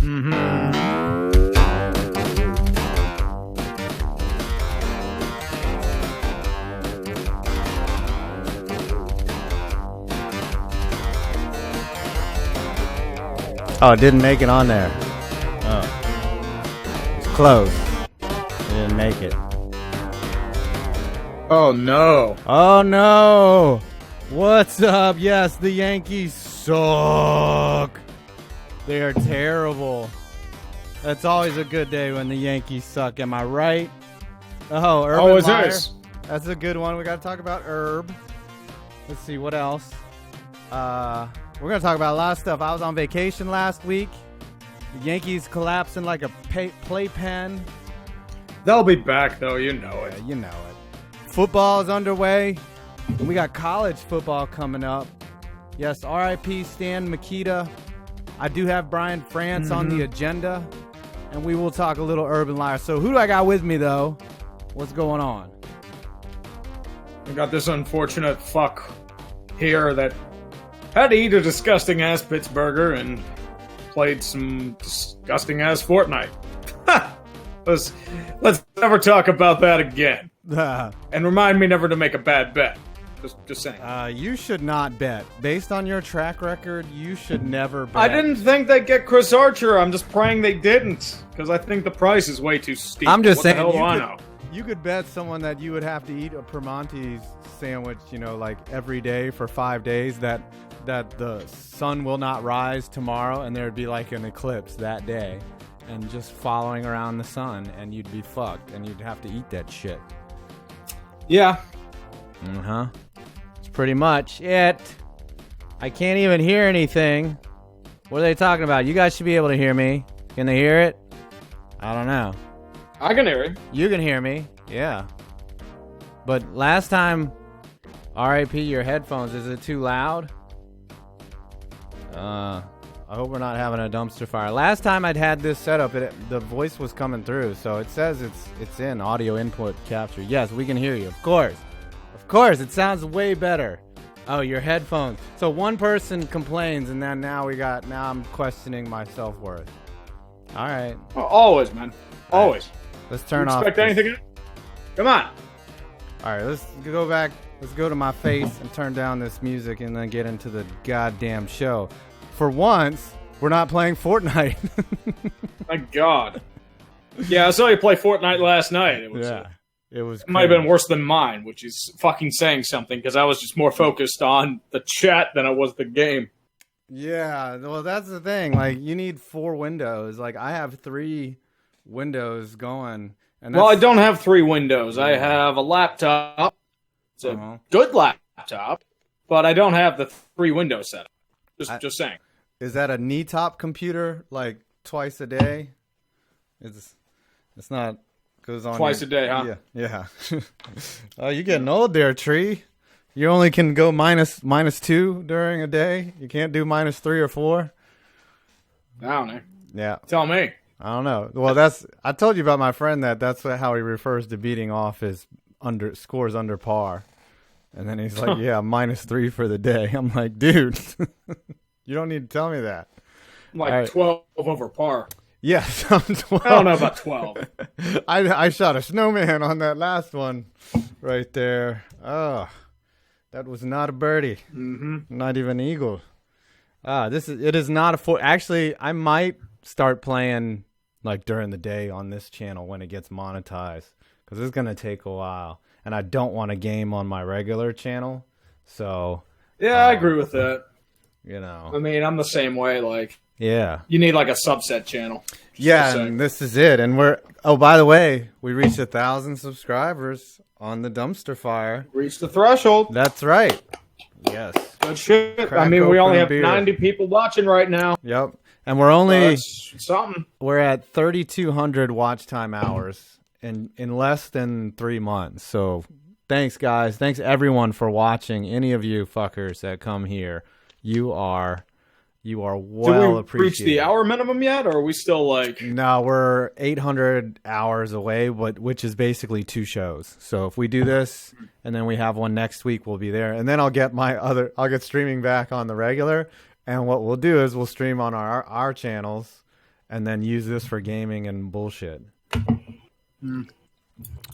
Oh, it didn't make it on there. Oh. It's close. It didn't make it. Oh, no. Oh, no. What's up? Yes, the Yankees suck. They are terrible. That's always a good day when the Yankees suck. Am I right? Oh, Urban Meyer. That's a good one. We got to talk about Herb. Let's see, what else? We're going to talk about a lot of stuff. I was on vacation last week. The Yankees collapsing like a playpen. They'll be back, though. You know it. You know it. Football is underway. And we got college football coming up. Yes, R.I.P. Stan Mikita. I do have Brian France on the agenda. And we will talk a little Urban Liar. So who do I got with me, though? What's going on? I got this unfortunate fuck here that had to eat a disgusting-ass Pittsburgher and played some disgusting-ass Fortnite. Let's never talk about that again. And remind me never to make a bad bet. Just saying. You should not bet. Based on your track record, you should never bet. I didn't think they'd get Chris Archer. I'm just praying they didn't. Because I think the price is way too steep. I'm just saying, what the hell do I know? You could bet someone that you would have to eat a Primanti's sandwich, like every day for 5 days, that the sun will not rise tomorrow, and there'd be like an eclipse that day, and just following around the sun, and you'd be fucked, and you'd have to eat that shit. Yeah. It's pretty much it. I can't even hear anything. What are they talking about? You guys should be able to hear me. Can they hear it? I don't know. I can hear it. You can hear me. Yeah. But last time, RIP your headphones. Is it too loud? I hope we're not having a dumpster fire. Last time I'd had this setup, the voice was coming through, so it says it's in audio input capture. Yes, we can hear you. Of course. It sounds way better. Oh, your headphones. So one person complains, and then now I'm questioning my self-worth. All right. Oh, always, man. Always. Let's turn off. Expect anything? Come on. All right, let's go back. Let's go to my face and turn down this music and then get into the goddamn show. For once, we're not playing Fortnite. Thank God. Yeah, I saw you play Fortnite last night. It might have been worse than mine, which is fucking saying something, because I was just more focused on the chat than I was the game. Yeah, well, that's the thing. Like, you need 4 windows. Like, I have 3 windows going. And well, I don't have 3 windows. I have a laptop. It's a good laptop, but I don't have the 3 window setup. Just saying. Is that a knee top computer, like twice a day? It's not goes on twice a day, huh? Yeah. Oh, you're getting old there, Tree. You only can go minus 2 during a day. You can't do minus 3 or 4. I don't know. Yeah. Tell me. I don't know. Well, I told you about my friend that's how he refers to beating off his scores under par. And then he's like, yeah, minus 3 for the day. I'm like, dude, you don't need to tell me that. I'm like 12 over par. Yes, I'm 12. I don't know about 12. I shot a snowman on that last one right there. Oh, that was not a birdie. Not even an eagle. It is not a Actually, I might start playing like during the day on this channel when it gets monetized, because it's going to take a while. And I don't want to game on my regular channel. So yeah, I agree with that. I mean, I'm the same way. Like, yeah, you need like a subset channel. Yeah, and this is it. And by the way, we reached 1,000 subscribers on the dumpster fire. Reached the threshold. That's right. Yes. Good shit. I mean, we only have 90 people watching right now. Yep. And we're something. We're at 3,200 watch time hours in less than 3 months. So thanks, guys. Thanks, everyone, for watching. Any of you fuckers that come here, you are well appreciated. Did we reach the hour minimum yet, or are we still like... No, we're 800 hours away, which is basically 2 shows. So if we do this, and then we have one next week, we'll be there. And then I'll get streaming back on the regular. And what we'll do is we'll stream on our channels, and then use this for gaming and bullshit.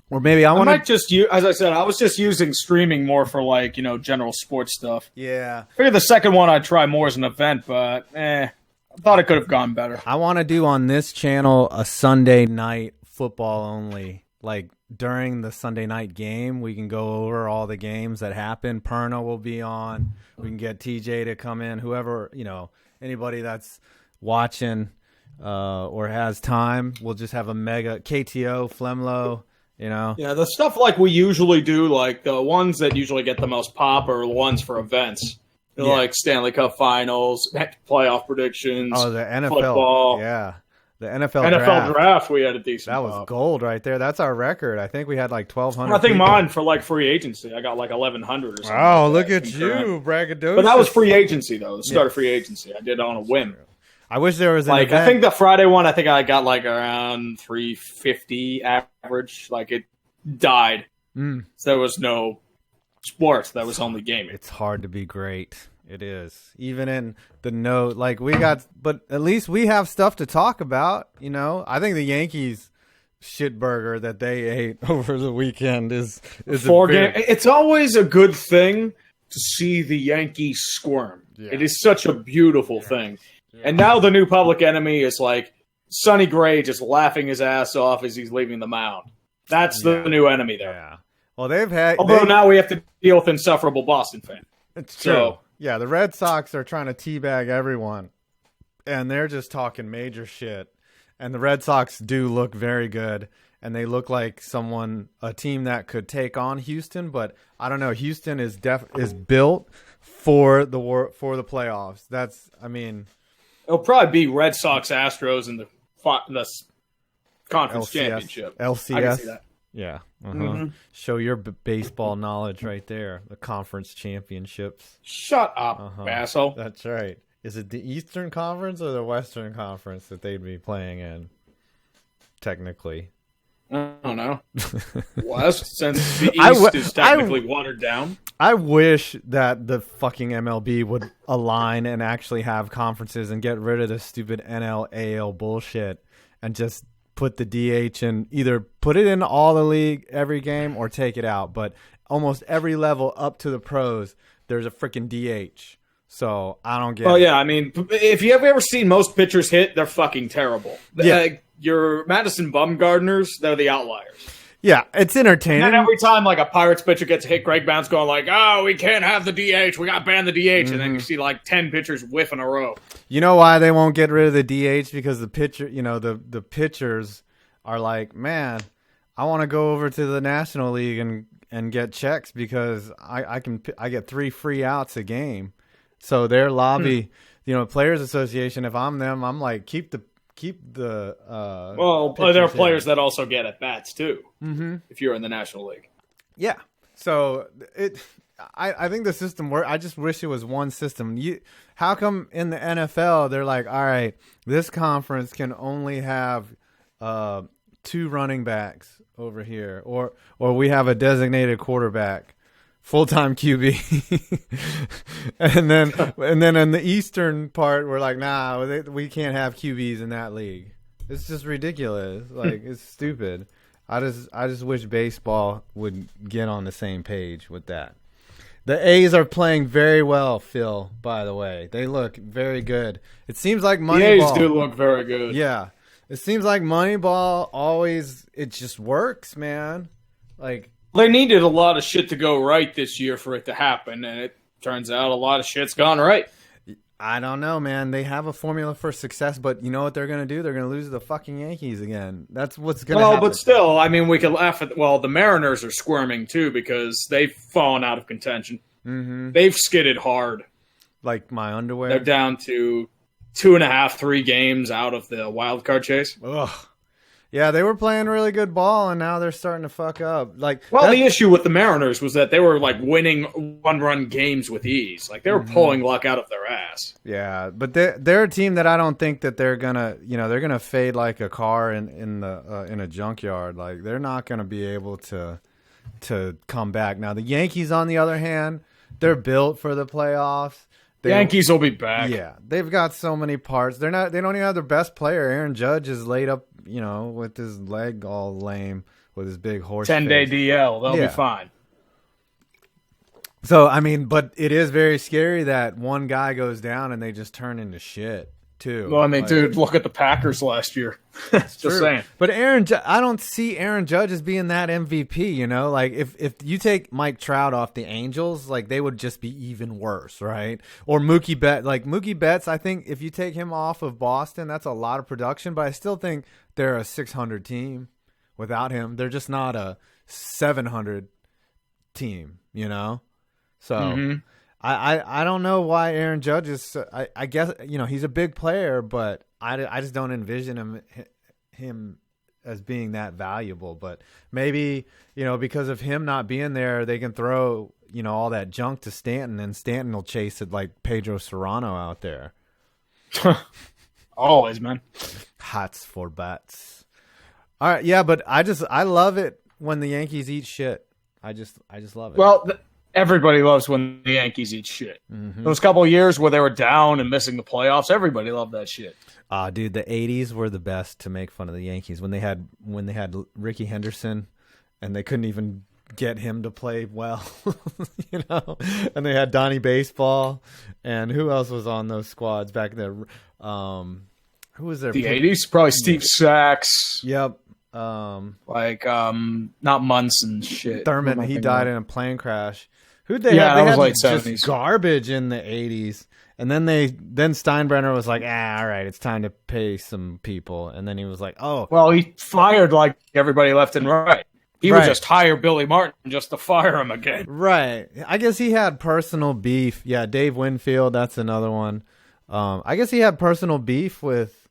Or maybe I might just use, as I said, I was just using streaming more for like, general sports stuff. Yeah. I figured the second one I'd try more as an event, but I thought it could have gone better. I want to do on this channel a Sunday night football only. Like during the Sunday night game, we can go over all the games that happen. Perna will be on. We can get TJ to come in. Whoever, anybody that's watching or has time, we'll just have a mega KTO, Flemlo. Yeah, the stuff like we usually do, like the ones that usually get the most pop are the ones for events. Like Stanley Cup Finals, playoff predictions. Oh, the NFL. Football. Yeah. The NFL draft, we had a decent That was gold right there. That's our record. I think we had like 1,200 I think people. Mine for like free agency. I got like 1,100 or something. Oh, look at you, braggadocious. But that was free agency, though. The start of free agency. I did it on a whim. I wish there was an event. I think the Friday one, I think I got like around 350 average. Like it died. So there was no sports. That was only gaming. It's hard to be great. It is. Even in the but at least we have stuff to talk about. I think the Yankees shitburger that they ate over the weekend is It's always a good thing to see the Yankees squirm. Yeah. It is such a beautiful thing. Yeah. And now the new public enemy is like Sonny Gray just laughing his ass off as he's leaving the mound. That's the new enemy there. Yeah. Well, now we have to deal with insufferable Boston fans. It's true. So, yeah, the Red Sox are trying to teabag everyone, and they're just talking major shit. And the Red Sox do look very good, and they look like a team that could take on Houston. But I don't know. Houston is built for the playoffs. It'll probably be Red Sox Astros in the conference championship. LCS. I can see that. Yeah. Show your baseball knowledge right there. The conference championships. Shut up, asshole. That's right. Is it the Eastern Conference or the Western Conference that they'd be playing in? Technically. I don't know. West, since the East is technically watered down. I wish that the fucking MLB would align and actually have conferences and get rid of the stupid NL, AL bullshit and just put the DH in, either put it in all the league every game or take it out. But almost every level up to the pros, there's a freaking DH. So I don't get it. Yeah, I mean, if you have ever seen most pitchers hit, they're fucking terrible. Yeah. Your Madison Bumgarners, they're the outliers. Yeah, it's entertaining. And every time like a Pirates pitcher gets hit, Greg Bounce going like, "Oh, we can't have the DH. We got to ban the DH." And then you see like 10 pitchers whiff in a row. You know why they won't get rid of the DH? Because the pitcher, the pitchers are like, "Man, I want to go over to the National League and get checks because I get 3 free outs a game." So their lobby, Players Association, if I'm them, I'm like, keep the there are players that also get at bats too. If you're in the National League. Yeah. So I think the system works. I just wish it was one system. How come in the NFL they're like, all right, this conference can only have 2 running backs over here, or we have a designated quarterback, full-time QB, and then in the Eastern part we're like, nah, we can't have QBs in that league. It's just ridiculous. Like, it's stupid. I just wish baseball would get on the same page with that. The A's are playing very well, Phil, by the way. They look very good. It seems like Moneyball. The A's do look very good. Yeah. It seems like Moneyball always, it just works, man. Like, they needed a lot of shit to go right this year for it to happen, and it turns out a lot of shit's gone right. I don't know, man. They have a formula for success, but you know what they're going to do? They're going to lose to the fucking Yankees again. That's what's going to happen. Well, but still, I mean, we could laugh at... Well, the Mariners are squirming, too, because they've fallen out of contention. They've skidded hard. Like my underwear? They're down to 2.5, 3 games out of the wild card chase. Ugh. Yeah, they were playing really good ball, and now they're starting to fuck up. The issue with the Mariners was that they were like winning one-run games with ease. Like they were pulling luck out of their ass. Yeah, but they're a team that I don't think that they're gonna, they're gonna fade like a car in a junkyard. Like they're not gonna be able to come back. Now the Yankees, on the other hand, they're built for the playoffs. Yankees will be back. Yeah, they've got so many parts. They don't even have their best player. Aaron Judge is laid up, with his leg all lame with his big horse 10-day face. DL. They'll be fine. So, but it is very scary that one guy goes down and they just turn into shit, too. Well, dude, look at the Packers last year. Just saying. But I don't see Aaron Judge as being that MVP, Like, if you take Mike Trout off the Angels, like, they would just be even worse, right? Or Mookie Betts. Like, Mookie Betts, I think if you take him off of Boston, that's a lot of production. But I still think they're a 600 team without him. They're just not a 700 team, So I don't know why Aaron Judge is. I guess he's a big player, but I just don't envision him as being that valuable. But maybe because of him not being there, they can throw all that junk to Stanton, and Stanton will chase it like Pedro Serrano out there. Always, man. Hots for bats. All right, yeah, but I love it when the Yankees eat shit. I just love it. Well. Everybody loves when the Yankees eat shit. Mm-hmm. Those couple of years where they were down and missing the playoffs, everybody loved that shit. Dude, the 80s were the best to make fun of the Yankees when they had Ricky Henderson and they couldn't even get him to play well, And they had Donnie Baseball, and who else was on those squads back there? Who was there? The 80s, probably Steve Sachs. Yep. Not Munson shit. Thurman, he died in a plane crash. Who'd they have? They was had late just 70s. Garbage in the 80s. And then Steinbrenner was like, all right, it's time to pay some people. And then he was like, oh. Well, he fired like everybody left and right. He would just hire Billy Martin just to fire him again. Right. I guess he had personal beef. Yeah, Dave Winfield, that's another one. I guess he had personal beef with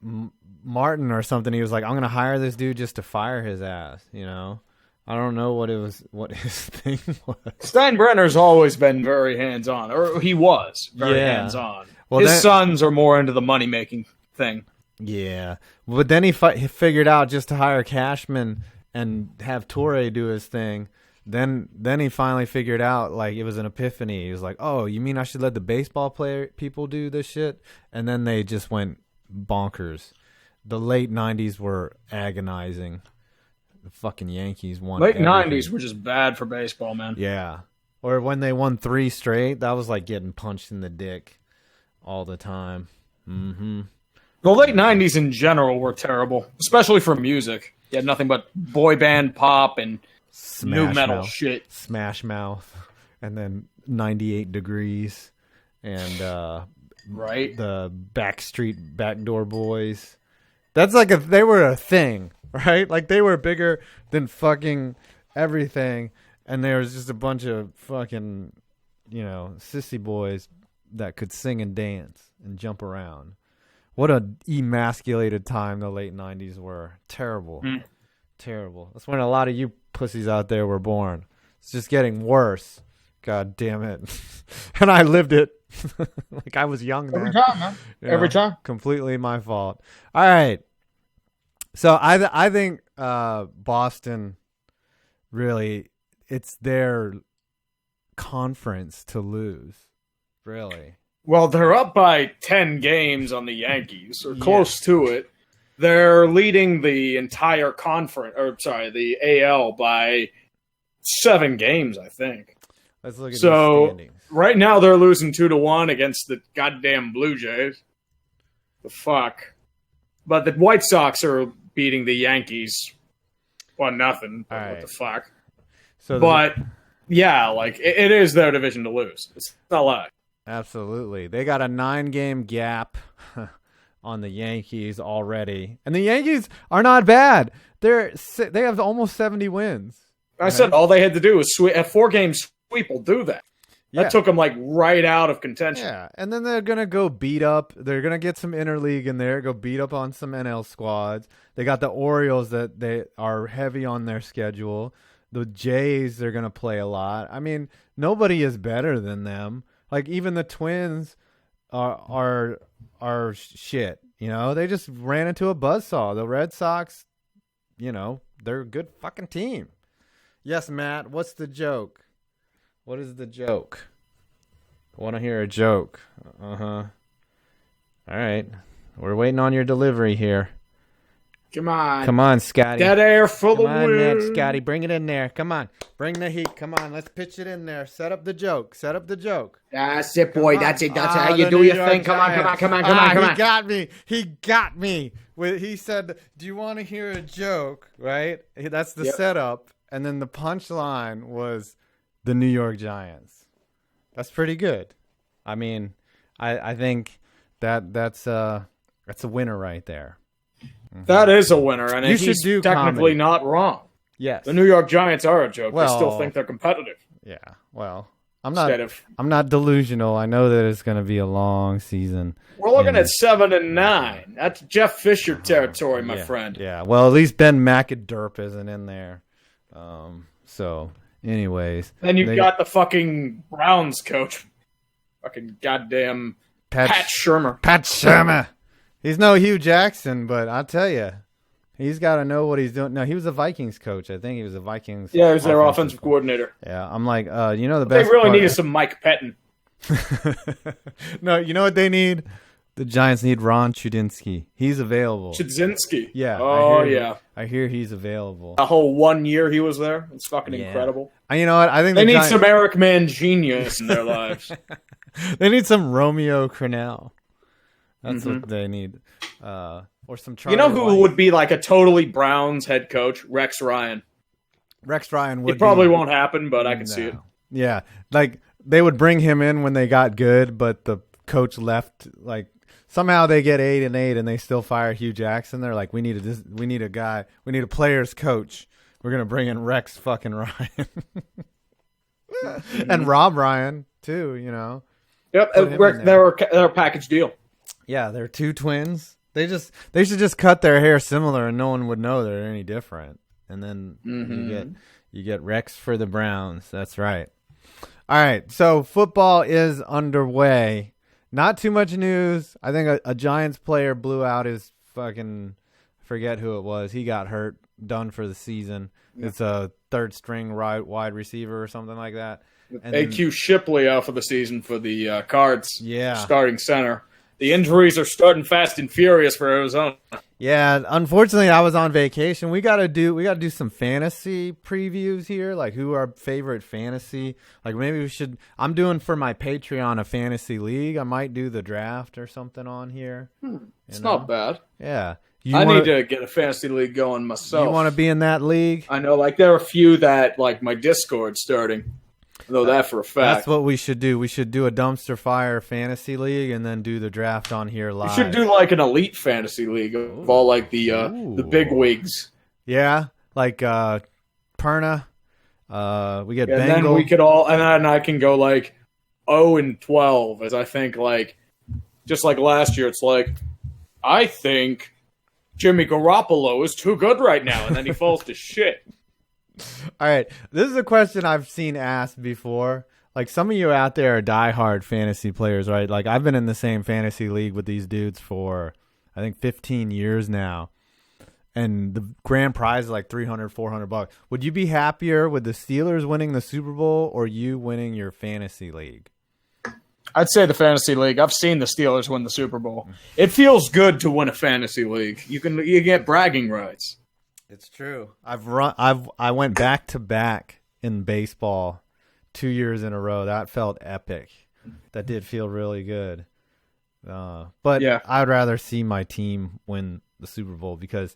Martin or something. He was like, I'm going to hire this dude just to fire his ass, I don't know what his thing was. Steinbrenner's always been very hands-on, or he was very hands-on. Well, his sons are more into the money-making thing. Yeah. But then he figured out just to hire Cashman and have Torre do his thing. Then he finally figured out, like, it was an epiphany. He was like, oh, you mean I should let the baseball people do this shit? And then they just went bonkers. The late 90s were agonizing. The fucking Yankees won. Late 90s were just bad for baseball, man. Yeah. Or when they won 3 straight, that was like getting punched in the dick all the time. Mm-hmm. The late 90s in general were terrible, especially for music. You had nothing but boy band pop and new metal shit. Smash Mouth. And then 98 Degrees. And the Backstreet Backdoor Boys. That's like they were a thing. Right? Like, they were bigger than fucking everything. And there was just a bunch of fucking, sissy boys that could sing and dance and jump around. What an emasculated time the late 90s were. Terrible. Terrible. That's when a lot of you pussies out there were born. It's just getting worse. God damn it. And I lived it. Like, I was young then. Every time, man. Every time. Completely my fault. All right. So I think Boston, really, it's their conference to lose, really. Well, they're up by 10 games on the Yankees, or close to it. They're leading the entire the AL by 7 games, I think. Let's look at the standings. Right now they're losing 2-1 against the goddamn Blue Jays. The fuck. But the White Sox are beating the Yankees 1-0. What the fuck? It is their division to lose. It's not a lie. Absolutely. They got a 9-game gap on the Yankees already. And the Yankees are not bad. They have almost 70 wins. I said all they had to do was a 4-game sweep will do that. That took them right out of contention. Yeah, and then they're going to go beat up. They're going to get some interleague in there, go beat up on some NL squads. They got the Orioles that they are heavy on their schedule. The Jays, they're going to play a lot. I mean, nobody is better than them. Like, even the Twins are shit. They just ran into a buzzsaw. The Red Sox, they're a good fucking team. Yes, Matt, what's the joke? What is the joke? Want to hear a joke? All right. We're waiting on your delivery here. Come on, Scotty. Dead air for the win. Come on, man, Scotty. Bring it in there. Come on. Bring the heat. Come on. Let's pitch it in there. Set up the joke. That's it, boy. That's it. That's how you do your thing. Come on. He got me. He said, do you want to hear a joke? Right? That's the setup. And then the punchline was the New York Giants. That's pretty good. I mean, I think that's a winner right there. That is a winner, and he's technically comedy. not wrong. Yes, the New York Giants are a joke. They still think they're competitive. Yeah, well, I'm not delusional. I know that it's going to be a long season. We're looking at 7-9. That's Jeff Fisher territory, my friend. Yeah, well, at least Ben McAdurp isn't in there. So, anyways, then you've got the fucking Browns coach, fucking goddamn Pat Shurmur. He's no Hugh Jackson, but I'll tell you, he's got to know what he's doing. No, he was a Vikings coach. I think he was a Vikings. Yeah, he was their offensive coordinator. Yeah, I'm like, the best. They really needed some Mike Pettin. No, you know what they need? The Giants need Ron Chudinsky. He's available. Chudzinski. Yeah. Oh, I hear he's available. A whole 1 year he was there. It's fucking incredible. You know what? I think they need some Eric Man genius in their lives. They need some Romeo Crennel. That's what they need. Or some Charlie White. Would be like a totally Browns head coach? Rex Ryan. Rex Ryan would. It probably won't happen, but I can see it. Yeah, like they would bring him in when they got good, but the coach left. Like somehow they get 8-8, and they still fire Hugh Jackson. They're like, we need a players coach. We're gonna bring in Rex fucking Ryan and Rob Ryan too. You know. Yep, they're a package deal. Yeah, they're two twins. They should just cut their hair similar, and no one would know they're any different. And then you get Rex for the Browns. That's right. All right, so football is underway. Not too much news. I think a Giants player blew out his fucking, forget who it was. He got hurt, done for the season. Yeah. It's a third string wide receiver or something like that. And AQ Shipley out for the season for the Cards. Yeah, starting center. The injuries are starting fast and furious for Arizona. Yeah, unfortunately, I was on vacation. We gotta do some fantasy previews here, like who our favorite fantasy. Like maybe we should. I'm doing for my Patreon a fantasy league. I might do the draft or something on here. It's not bad. Yeah, I need to get a fantasy league going myself. You want to be in that league? I know, like there are a few that like my Discord's starting. I know that for a fact. That's what we should do. We should do a dumpster fire fantasy league and then do the draft on here live. We should do like an elite fantasy league of all like the big wigs. Yeah, like Perna. We get and Bengal. Then we could all, and then I can go like 0-12, as I think like just like last year. It's like I think Jimmy Garoppolo is too good right now, and then he falls to shit. All right, this is a question I've seen asked before. Like some of you out there are diehard fantasy players, right? Like I've been in the same fantasy league with these dudes for I think 15 years now. And the grand prize is like $300, $400. Would you be happier with the Steelers winning the Super Bowl or you winning your fantasy league? I'd say the fantasy league. I've seen the Steelers win the Super Bowl. It feels good to win a fantasy league. You get bragging rights. It's true. I went back to back in baseball 2 years in a row. That felt epic. That did feel really good. But yeah. I'd rather see my team win the Super Bowl because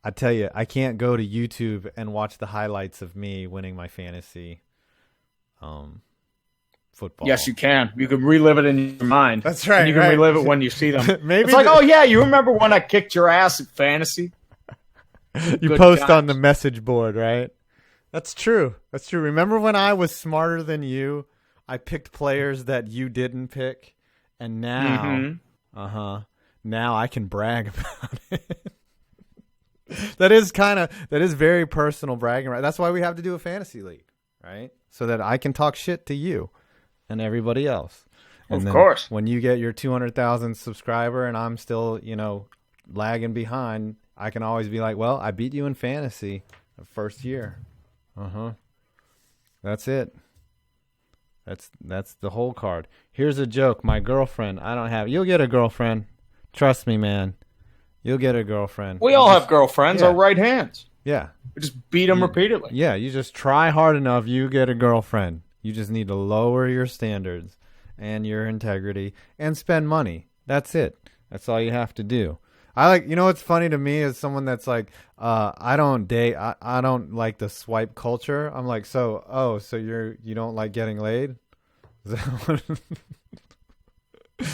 I tell you, I can't go to YouTube and watch the highlights of me winning my fantasy football. Yes, you can. You can relive it in your mind. That's right. And you can relive it when you see them. Maybe it's like, oh yeah, you remember when I kicked your ass at fantasy? You Good post times. On the message board, right? That's true. That's true. Remember when I was smarter than you? I picked players that you didn't pick, and now, now I can brag about it. That is very personal bragging, right? That's why we have to do a fantasy league, right? So that I can talk shit to you and everybody else. And of course. When you get your 200,000 subscriber and I'm still, lagging behind, I can always be like, well, I beat you in fantasy the first year. That's it. That's the whole card. Here's a joke. My girlfriend. I don't have. You'll get a girlfriend. Trust me, man. You'll get a girlfriend. We all have girlfriends. Our right hands. Yeah. We just beat them repeatedly. Yeah. You just try hard enough. You get a girlfriend. You just need to lower your standards and your integrity and spend money. That's it. That's all you have to do. What's funny to me is someone that's like, I don't date. I don't like the swipe culture. I'm like, so you don't like getting laid?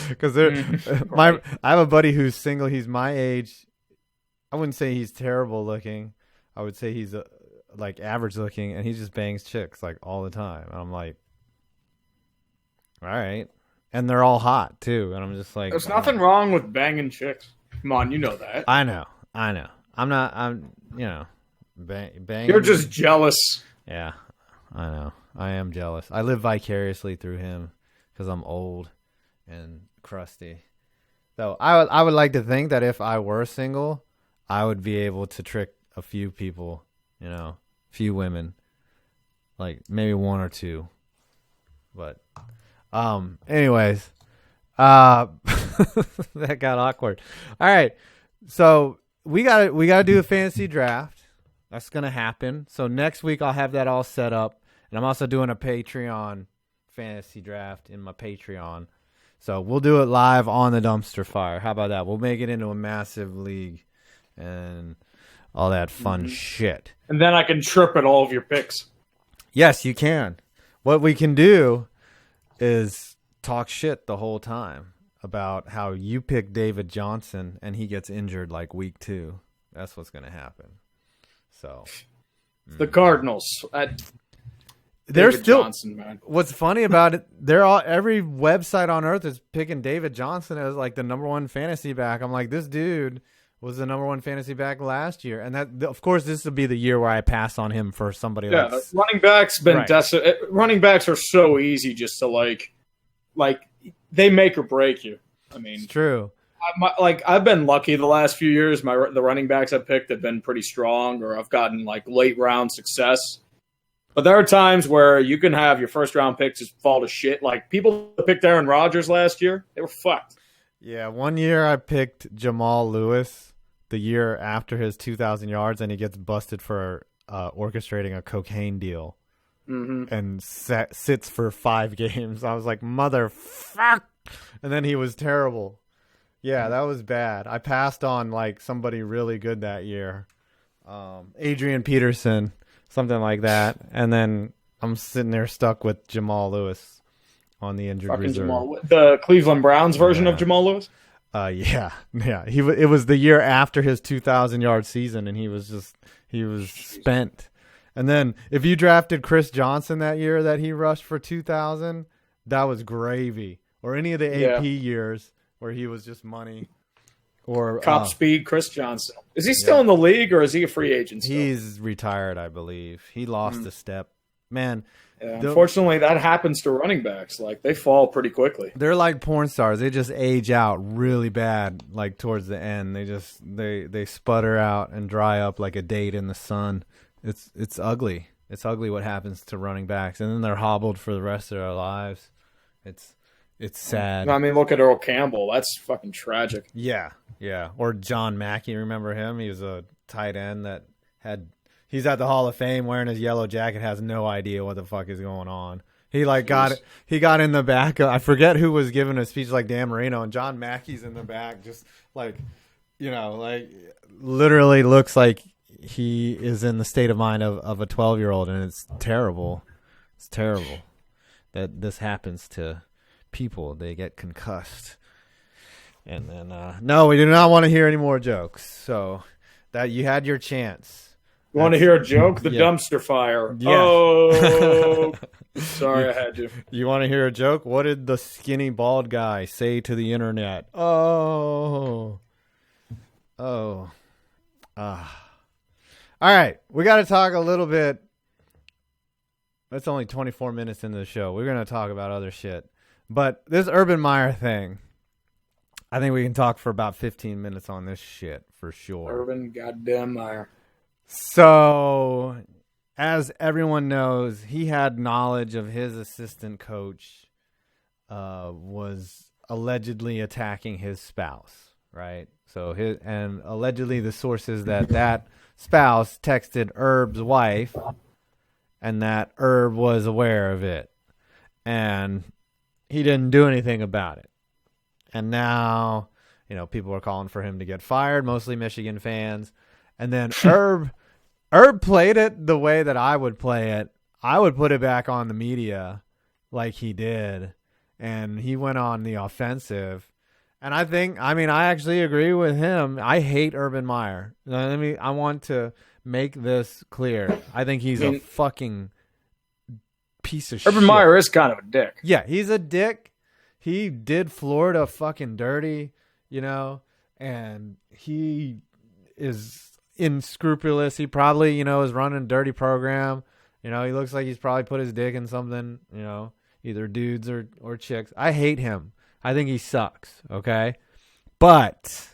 Because I have a buddy who's single. He's my age. I wouldn't say he's terrible looking. I would say he's like average looking, and he just bangs chicks like all the time. And I'm like, all right, and they're all hot too. And I'm just like, there's nothing wrong with banging chicks. Come on, you know that. I know. I'm banging. You're just jealous. Yeah, I know. I am jealous. I live vicariously through him because I'm old and crusty. So I would like to think that if I were single, I would be able to trick a few people, a few women, like maybe one or two. But, anyways, that got awkward. All right, so we gotta do a fantasy draft. That's gonna happen. So next week I'll have that all set up. And I'm also doing a Patreon fantasy draft in my Patreon. So we'll do it live on the dumpster fire. How about that? We'll make it into a massive league and all that fun shit. And then I can trip at all of your picks. Yes, you can. What we can do is talk shit the whole time about how you pick David Johnson and he gets injured like week 2. That's what's going to happen. So the Cardinals. They're still Johnson, man. What's funny about it, every website on earth is picking David Johnson as like the number 1 fantasy back. I'm like, this dude was the number 1 fantasy back last year, and that, of course, this will be the year where I pass on him for somebody else. Running backs running backs are so easy just to like they make or break you. I mean, it's true. I've been lucky the last few years. The running backs I picked have been pretty strong, or I've gotten like late round success. But there are times where you can have your first round picks just fall to shit. Like people that picked Aaron Rodgers last year, they were fucked. Yeah, one year I picked Jamal Lewis the year after his 2,000 yards, and he gets busted for orchestrating a cocaine deal and sits for 5 games. I was like, motherfuck. And then he was terrible. Yeah, that was bad. I passed on like somebody really good that year. Adrian Peterson. Something like that, and then I'm sitting there stuck with Jamal Lewis on the injured reserve. The Cleveland Browns version of Jamal Lewis? Yeah. It was the year after his 2,000-yard season, and he was spent. And then if you drafted Chris Johnson that year that he rushed for 2,000, that was gravy. Or any of the AP years where he was just money. Or Cop Speed Chris Johnson. Is he still in the league, or is he a free agent still? He's retired, I believe. He lost a step. Man. Yeah, unfortunately, that happens to running backs. Like, they fall pretty quickly. They're like porn stars. They just age out really bad, like towards the end. They sputter out and dry up like a date in the sun. It's ugly. It's ugly what happens to running backs. And then they're hobbled for the rest of their lives. It's sad. I mean, look at Earl Campbell. That's fucking tragic. Yeah. Or John Mackey, remember him? He was a tight end that he's at the Hall of Fame wearing his yellow jacket, has no idea what the fuck is going on. He got in the back. I forget who was giving a speech, like Dan Marino, and John Mackey's in the back, just like, literally looks like he is in the state of mind of a 12-year-old, and it's terrible. It's terrible that this happens to people. They get concussed. And then, no, we do not want to hear any more jokes. So that you had your chance. You want to hear a joke? The dumpster fire. Yeah. Oh, sorry, I had to. You want to hear a joke? What did the skinny bald guy say to the internet? All right, we got to talk a little bit. It's only 24 minutes into the show. We're going to talk about other shit. But this Urban Meyer thing, I think we can talk for about 15 minutes on this shit for sure. Urban goddamn Meyer. So, as everyone knows, he had knowledge of his assistant coach was allegedly attacking his spouse, right? So and allegedly the sources that spouse texted Herb's wife, and that Herb was aware of it, and he didn't do anything about it. And now, people are calling for him to get fired, mostly Michigan fans. And then Herb played it the way that I would play it. I would put it back on the media like he did, and he went on the offensive. And I actually agree with him. I hate Urban Meyer. I want to make this clear. I think he's a fucking piece of shit. Urban Meyer is kind of a dick. Yeah, he's a dick. He did Florida fucking dirty, and he is unscrupulous. He probably, is running a dirty program. He looks like he's probably put his dick in something, either dudes or chicks. I hate him. I think he sucks, okay? But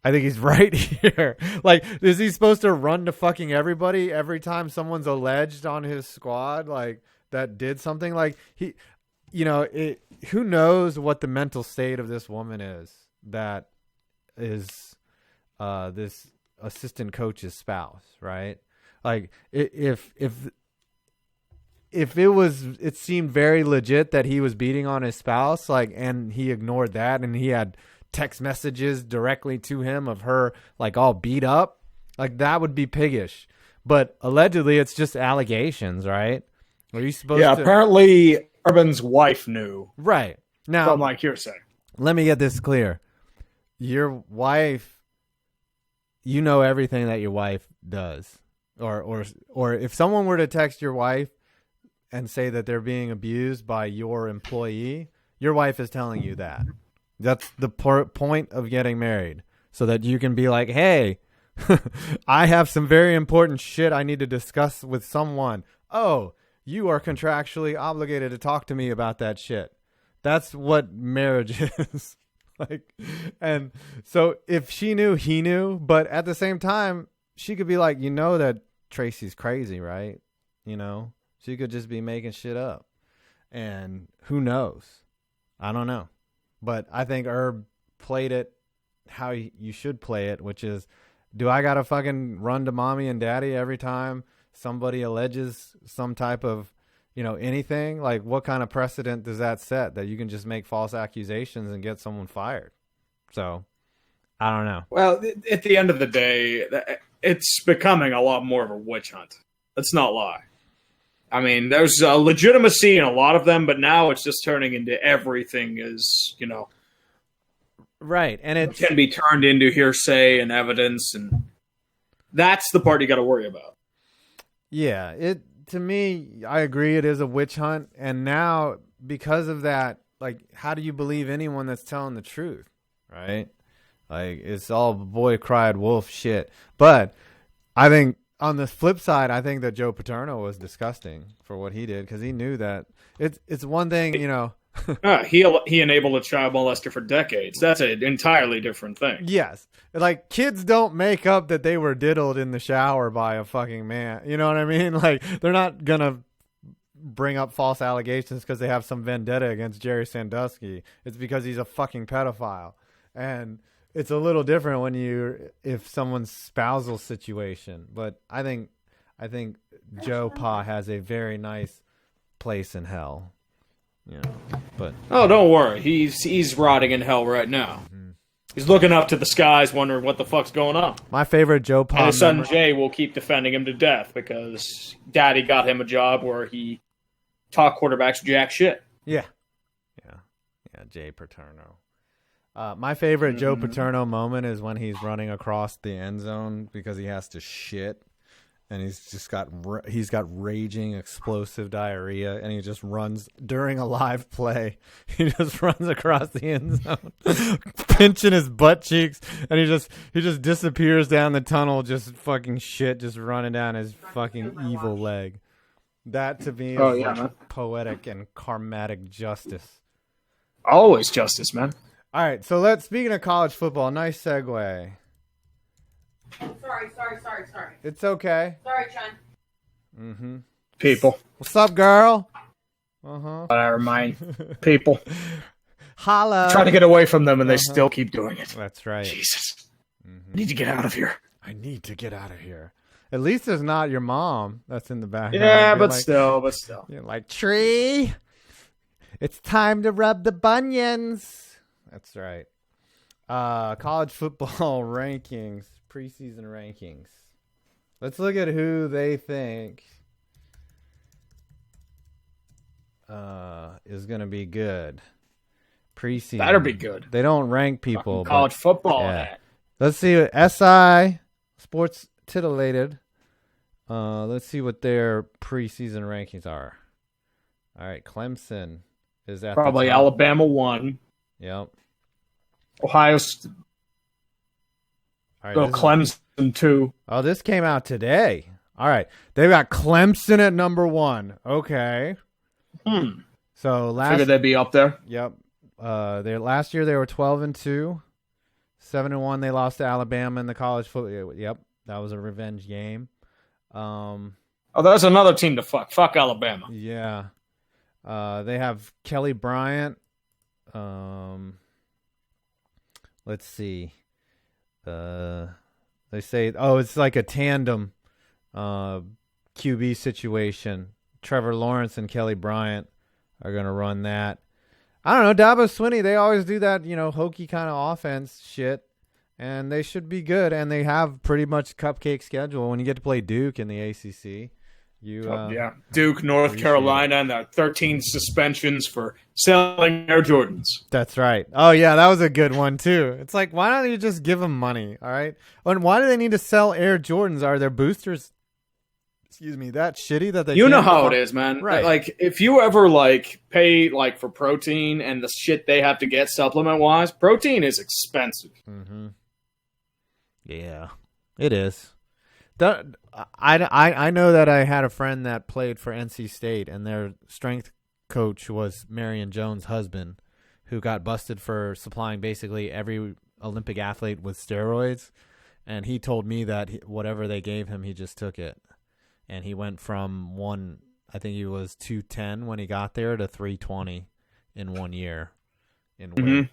I think he's right here. Like, is he supposed to run to fucking everybody every time someone's alleged on his squad, like, that did something? Like, who knows what the mental state of this woman is that is this assistant coach's spouse, right? Like, if it seemed very legit that he was beating on his spouse, like, and he ignored that, and he had text messages directly to him of her, like, all beat up, like, that would be piggish. But allegedly, it's just allegations, right? Are you supposed to? Yeah, apparently Urban's wife knew. Right. Now, from, like, hearsay. Let me get this clear. Your wife, everything that your wife does. Or if someone were to text your wife and say that they're being abused by your employee, your wife is telling you that. That's the point of getting married, so that you can be like, hey, I have some very important shit I need to discuss with someone. Oh, you are contractually obligated to talk to me about that shit. That's what marriage is. Like, and so if she knew, he knew, but at the same time, she could be like, that Tracy's crazy, right? She could just be making shit up. And who knows? I don't know. But I think Herb played it how you should play it, which is, do I got to fucking run to mommy and daddy every time somebody alleges some type of, anything? Like, what kind of precedent does that set, that you can just make false accusations and get someone fired? So, I don't know. Well, at the end of the day, it's becoming a lot more of a witch hunt. Let's not lie. I mean, there's a legitimacy in a lot of them, but now it's just turning into everything is, right, and it can be turned into hearsay and evidence, and that's the part you got to worry about. Yeah, to me, I agree, it is a witch hunt, and now because of that, like, how do you believe anyone that's telling the truth, right? Like, it's all boy cried wolf shit. But I think on the flip side, I think that Joe Paterno was disgusting for what he did, because he knew that it's one thing, he enabled a child molester for decades. That's an entirely different thing. Yes. Like, kids don't make up that they were diddled in the shower by a fucking man. You know what I mean? Like, they're not going to bring up false allegations because they have some vendetta against Jerry Sandusky. It's because he's a fucking pedophile. And it's a little different if someone's spousal situation. But I think Joe Pa has a very nice place in hell. But don't worry, he's rotting in hell right now. Mm-hmm. He's looking up to the skies, wondering what the fuck's going on. My favorite Joe Pa, and his son Jay will keep defending him to death because Daddy got him a job where he taught quarterbacks jack shit. Yeah, Jay Paterno. My favorite Joe Paterno moment is when he's running across the end zone because he has to shit. And he's got raging explosive diarrhea, and he just runs during a live play. He just runs across the end zone, pinching his butt cheeks, and he just disappears down the tunnel, just fucking shit, just running down his fucking evil leg. That to me is poetic and karmatic justice. Always justice, man. All right, so speaking of college football, nice segue. Sorry. It's okay. Sorry, Chun. Mm-hmm. People. What's up, girl? Uh-huh. But I remind people. Holla. Try to get away from them, and they still keep doing it. That's right. Jesus. I need to get out of here. I need to get out of here. At least it's not your mom that's in the background. Yeah, but still. You're like, Tree, it's time to rub the bunions. That's right. College football rankings, preseason rankings. Let's look at who they think is going to be good. Preseason. Better be good. They don't rank people. College football. Yeah. Let's see what SI Sports Titillated. Let's see what their preseason rankings are. All right, Clemson is at probably Alabama 1. Yep. Ohio right, Clemson 2. Oh, this came out today. All right, they've got Clemson at number 1. Okay. So figured they'd be up there. Yep. Last year they were 12-2, 7-1. They lost to Alabama in the college football. Yep, that was a revenge game. That's another team to fuck. Fuck Alabama. Yeah. They have Kelly Bryant. Let's see. They say, it's like a tandem QB situation. Trevor Lawrence and Kelly Bryant are going to run that. I don't know. Dabo Swinney, they always do that, hokey kind of offense shit. And they should be good. And they have pretty much cupcake schedule when you get to play Duke in the ACC. Duke, North Carolina, and the 13 suspensions for selling Air Jordans. That's right. Oh, yeah, that was a good one, too. It's like, why don't you just give them money, all right? And why do they need to sell Air Jordans? Are their boosters, that shitty that they You know how it is, man. Right. Like, if you ever, pay, for protein and the shit they have to get supplement-wise, protein is expensive. Mm-hmm. Yeah, it is. I know that I had a friend that played for NC State, and their strength coach was Marion Jones' husband, who got busted for supplying basically every Olympic athlete with steroids. And he told me that whatever they gave him, he just took it. And he went from I think he was 210 when he got there to 320 in 1 year in weight.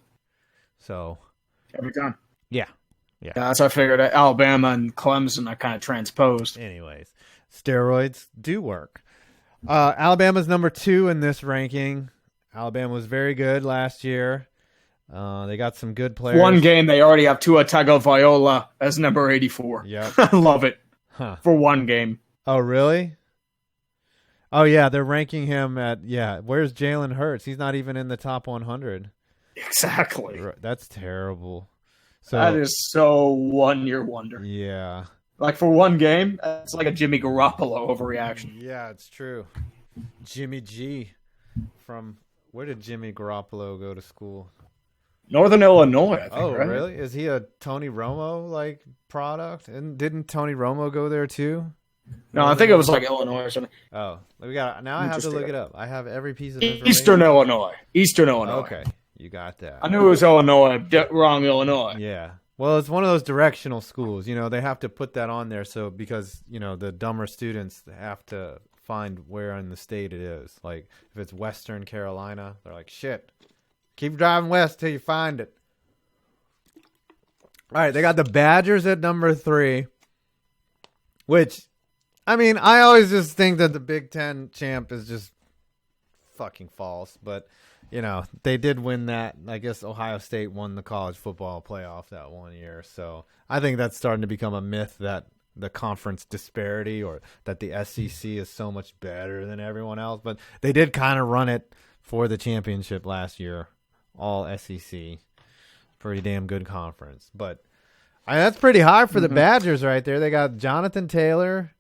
So every time. Yeah. Yeah, that's I figured that Alabama and Clemson are kind of transposed. Anyways, steroids do work. Alabama's number 2 in this ranking. Alabama was very good last year. They got some good players. One game, they already have Tua Tagovailoa as number 84. Yep. I love it. For one game. Oh, really? Oh, yeah, they're ranking him at, where's Jalen Hurts? He's not even in the top 100. Exactly. That's terrible. So, that is so 1 year wonder. Yeah. For one game, it's like a Jimmy Garoppolo overreaction. Yeah, it's true. Jimmy G where did Jimmy Garoppolo go to school? Northern Illinois, I think. Oh, right? Really? Is he a Tony Romo product? And didn't Tony Romo go there too? No, I think it was Illinois or something. Oh, I have to look it up. I have every piece of information. Eastern Illinois. Okay. You got that. I knew it was Illinois. Wrong Illinois. Yeah. Well, it's one of those directional schools. They have to put that on there because the dumber students have to find where in the state it is. Like, if it's Western Carolina, they're like, shit, keep driving west till you find it. All right, they got the Badgers at number 3, which, I always just think that the Big Ten champ is just fucking false, but... they did win that. I guess Ohio State won the college football playoff that 1 year. So I think that's starting to become a myth that the conference disparity or that the SEC is so much better than everyone else. But they did kind of run it for the championship last year, all SEC. Pretty damn good conference. But that's pretty high for the Badgers right there. They got Jonathan Taylor,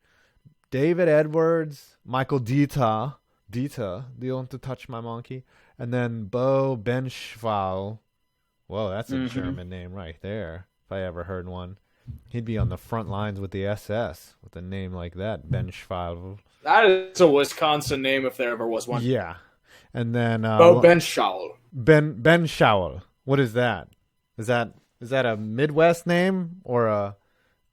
David Edwards, Michael Dita, do you want to touch my monkey? And then Bo Benschwal. Whoa, that's a German name right there. If I ever heard one. He'd be on the front lines with the SS with a name like that, Benschwal. That is a Wisconsin name if there ever was one. Yeah. And then Bo Benschwal. Benschwal. What is that? Is that a Midwest name or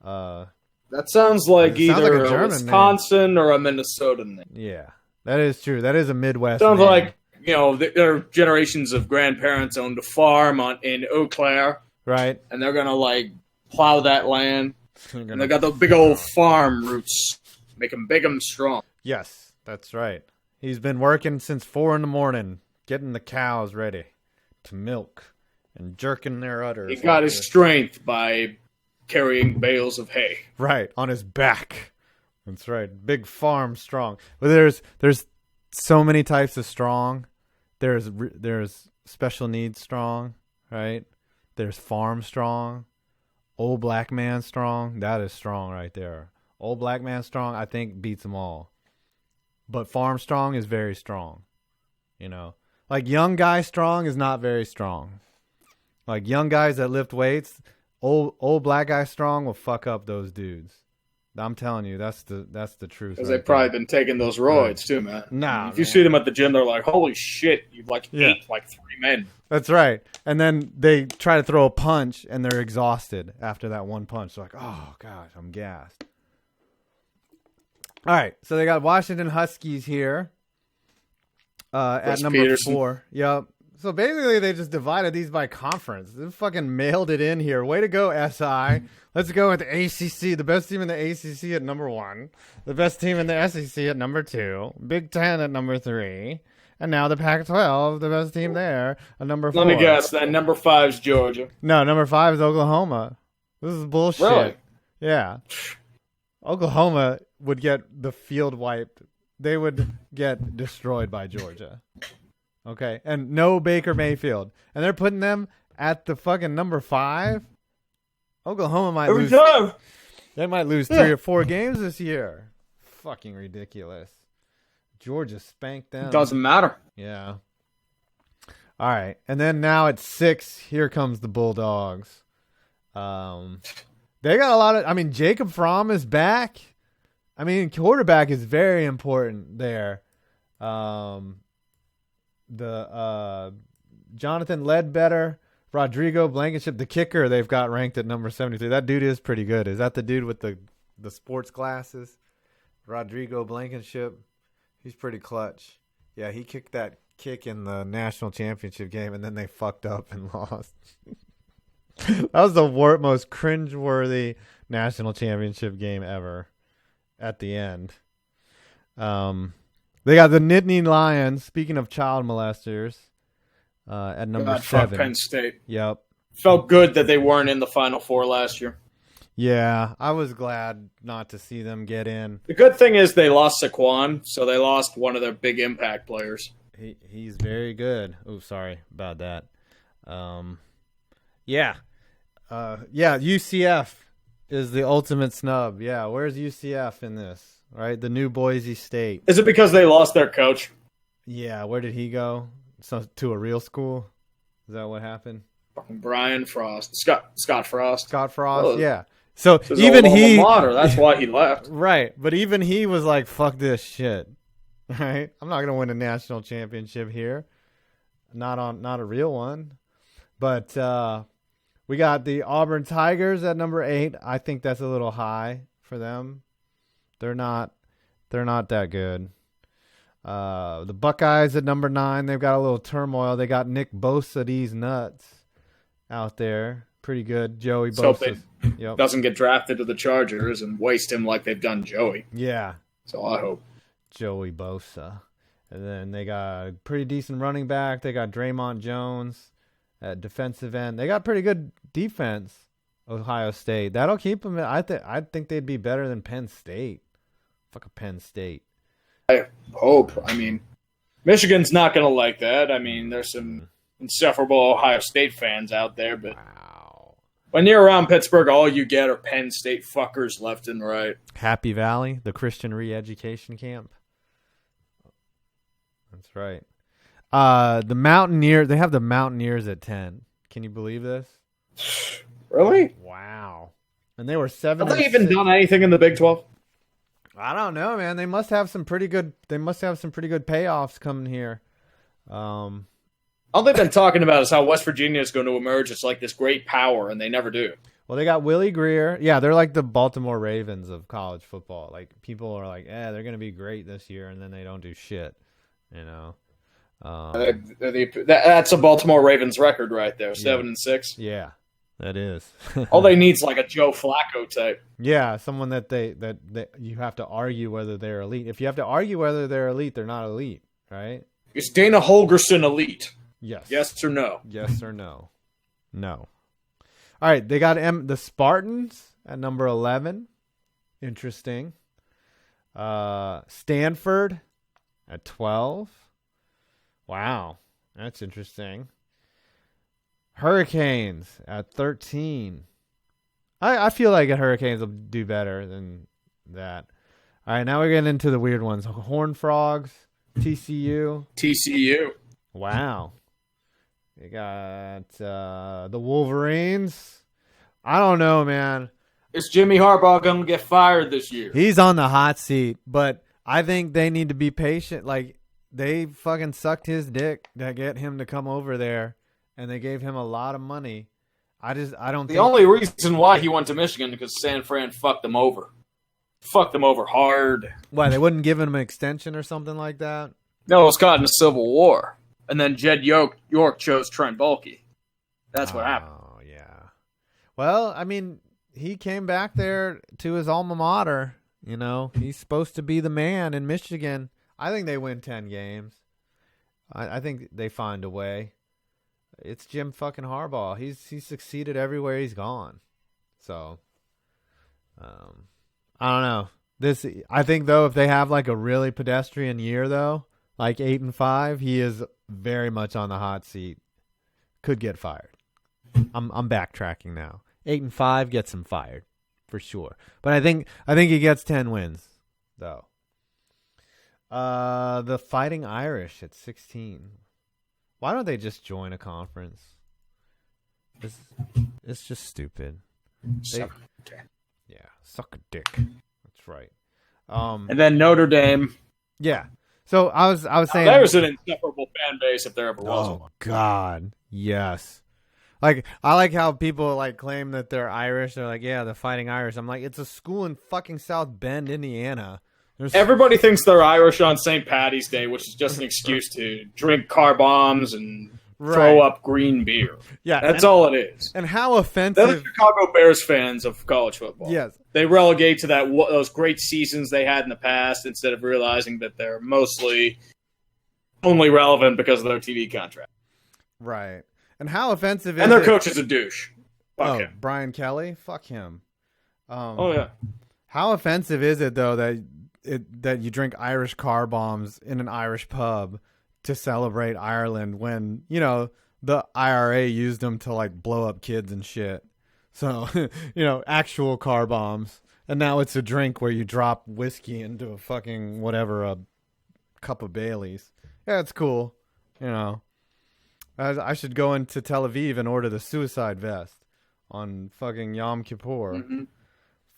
a That sounds like either like a Wisconsin or a Minnesota name. Yeah, that is true. That is a Midwest Sounds name. like, there are generations of grandparents owned a farm in Eau Claire. Right. And they're going to, plow that land. And they got those big old farm roots. Make them big and strong. Yes, that's right. He's been working since 4 a.m, getting the cows ready to milk and jerking their udders. He got his strength by carrying bales of hay. Right, on his back. That's right. Big farm strong. But there's so many types of strong. There's special needs strong, right? There's farm strong. Old black man strong. That is strong right there. Old black man strong, I think, beats them all. But farm strong is very strong. Like young guy strong is not very strong. Like young guys that lift weights, old black guy strong will fuck up those dudes. I'm telling you, that's the truth. Because they've probably been taking those roids too, man. Nah, if you see them at the gym, they're like, "Holy shit, you've ate like 3 men." That's right. And then they try to throw a punch, and they're exhausted after that one punch. They're like, "Oh gosh, I'm gassed." All right, so they got Washington Huskies here at number Peterson. 4. Yep. So basically, they just divided these by conference. They fucking mailed it in here. Way to go, SI. Let's go with the ACC. The best team in the ACC at number 1. The best team in the SEC at number 2. Big Ten at number 3. And now the Pac-12, the best team there, at number 4. Let me guess. That number 5 is Georgia. No, number 5 is Oklahoma. This is bullshit. Really? Yeah. Oklahoma would get the field wiped. They would get destroyed by Georgia. Okay, and no Baker Mayfield. And they're putting them at the fucking number 5? Oklahoma might lose. They might lose 3 or 4 games this year. Fucking ridiculous. Georgia spanked them. Doesn't matter. Yeah. All right, and then now at 6, here comes the Bulldogs. They got a lot of... Jacob Fromm is back. Quarterback is very important there. Jonathan Ledbetter, Rodrigo Blankenship, the kicker they've got ranked at number 73. That dude is pretty good. Is that the dude with the sports glasses? Rodrigo Blankenship. He's pretty clutch. Yeah, he kicked that kick in the national championship game, and then they fucked up and lost. That was the most cringeworthy national championship game ever at the end. They got the Nittany Lions, speaking of child molesters, at number 7. Penn State. Yep. Felt good that they weren't in the Final Four last year. Yeah, I was glad not to see them get in. The good thing is they lost Saquon, so they lost one of their big impact players. He's very good. Oh, sorry about that. Yeah. UCF is the ultimate snub. Yeah, where's UCF in this? Right, the new Boise State. Is it because they lost their coach? Yeah, where did he go? To a real school? Is that what happened? Fucking Brian Frost. Scott Frost. Scott Frost, yeah. So even he... That's why he left. Right, but even he was like, fuck this shit. Right? I'm not going to win a national championship here. Not a real one. But we got the Auburn Tigers at number 8. I think that's a little high for them. They're not that good. The Buckeyes at number 9. They've got a little turmoil. They got Nick Bosa, these nuts out there. Pretty good. Joey Bosa. Yep. Doesn't get drafted to the Chargers and waste him like they've done Joey. Yeah. So I hope. Joey Bosa. And then they got a pretty decent running back. They got Draymond Jones at defensive end. They got pretty good defense. Ohio State. That'll keep them. I think they'd be better than Penn State. Fuck a Penn State. I hope. Michigan's not going to like that. There's some insufferable Ohio State fans out there, but when you're around Pittsburgh, all you get are Penn State fuckers left and right. Happy Valley, the Christian re-education camp. That's right. The Mountaineers. They have the Mountaineers at 10. Can you believe this? Really? Wow. And they were 7. Have they even done anything in the Big 12? I don't know, man. They must have some pretty good payoffs coming here. All they've been talking about is how West Virginia is going to emerge as like this great power, and they never do. Well, they got Willie Greer. Yeah, they're like the Baltimore Ravens of college football. Like, people are like, they're going to be great this year, and then they don't do shit, you know. That's a Baltimore Ravens record right there, 7-6. Yeah, that is. All they need is like a Joe Flacco type. Yeah, someone that you have to argue whether they're elite. If you have to argue whether they're elite, they're not elite, right? Is Dana Holgerson elite? Yes. Yes or no? Yes or no? No. All right, they got the Spartans at number 11. Interesting. Stanford at 12. Wow, that's interesting. Hurricanes at 13. I feel like the Hurricanes will do better than that. All right, now we're getting into the weird ones. Horned Frogs, TCU. TCU. Wow. They got the Wolverines. I don't know, man. Is Jimmy Harbaugh going to get fired this year? He's on the hot seat, but I think they need to be patient. Like, they fucking sucked his dick to get him to come over there, and they gave him a lot of money. I don't think... The only reason why he went to Michigan is because San Fran fucked him over. Fucked him over hard. Why, they wouldn't give him an extension or something like that? No, it was caught in a civil war. And then Jed York chose Trent Baalke. That's what happened. Oh, yeah. Well, I mean, he came back there to his alma mater. You know, he's supposed to be the man in Michigan. I think they win 10 games. I think they find a way. It's Jim fucking Harbaugh. He's succeeded everywhere he's gone. So, I don't know. I think, though, if they have like a really pedestrian year, though, like 8-5, he is very much on the hot seat. Could get fired. I'm backtracking now. 8-5 gets him fired for sure. But I think he gets 10 wins, though. The Fighting Irish at 16. Why don't they just join a conference? It's just stupid. Suck a dick. That's right. And then Notre Dame. Yeah. So I was saying there's an inseparable fan base if there ever was one. Oh God, yes. Like, I like how people like claim that they're Irish. They're like, yeah, the Fighting Irish. I'm like, it's a school in fucking South Bend, Indiana. Everybody thinks they're Irish on St. Patty's Day, which is just an excuse to drink car bombs and throw up green beer. Yeah, that's all it is. And how offensive! They're the Chicago Bears fans of college football. Yes, they relegate to those great seasons they had in the past instead of realizing that they're mostly only relevant because of their TV contract. Right. And how offensive is it? And their it? coach is a douche. Fuck him. Brian Kelly? Fuck him. Yeah. How offensive is it, though, that you drink Irish car bombs in an Irish pub to celebrate Ireland when, you know, the IRA used them to, like, blow up kids and shit? So, you know, actual car bombs. And now it's a drink where you drop whiskey into a fucking whatever, a cup of Baileys. Yeah, it's cool. You know. I should go into Tel Aviv and order the suicide vest on fucking Yom Kippur. Mm-hmm.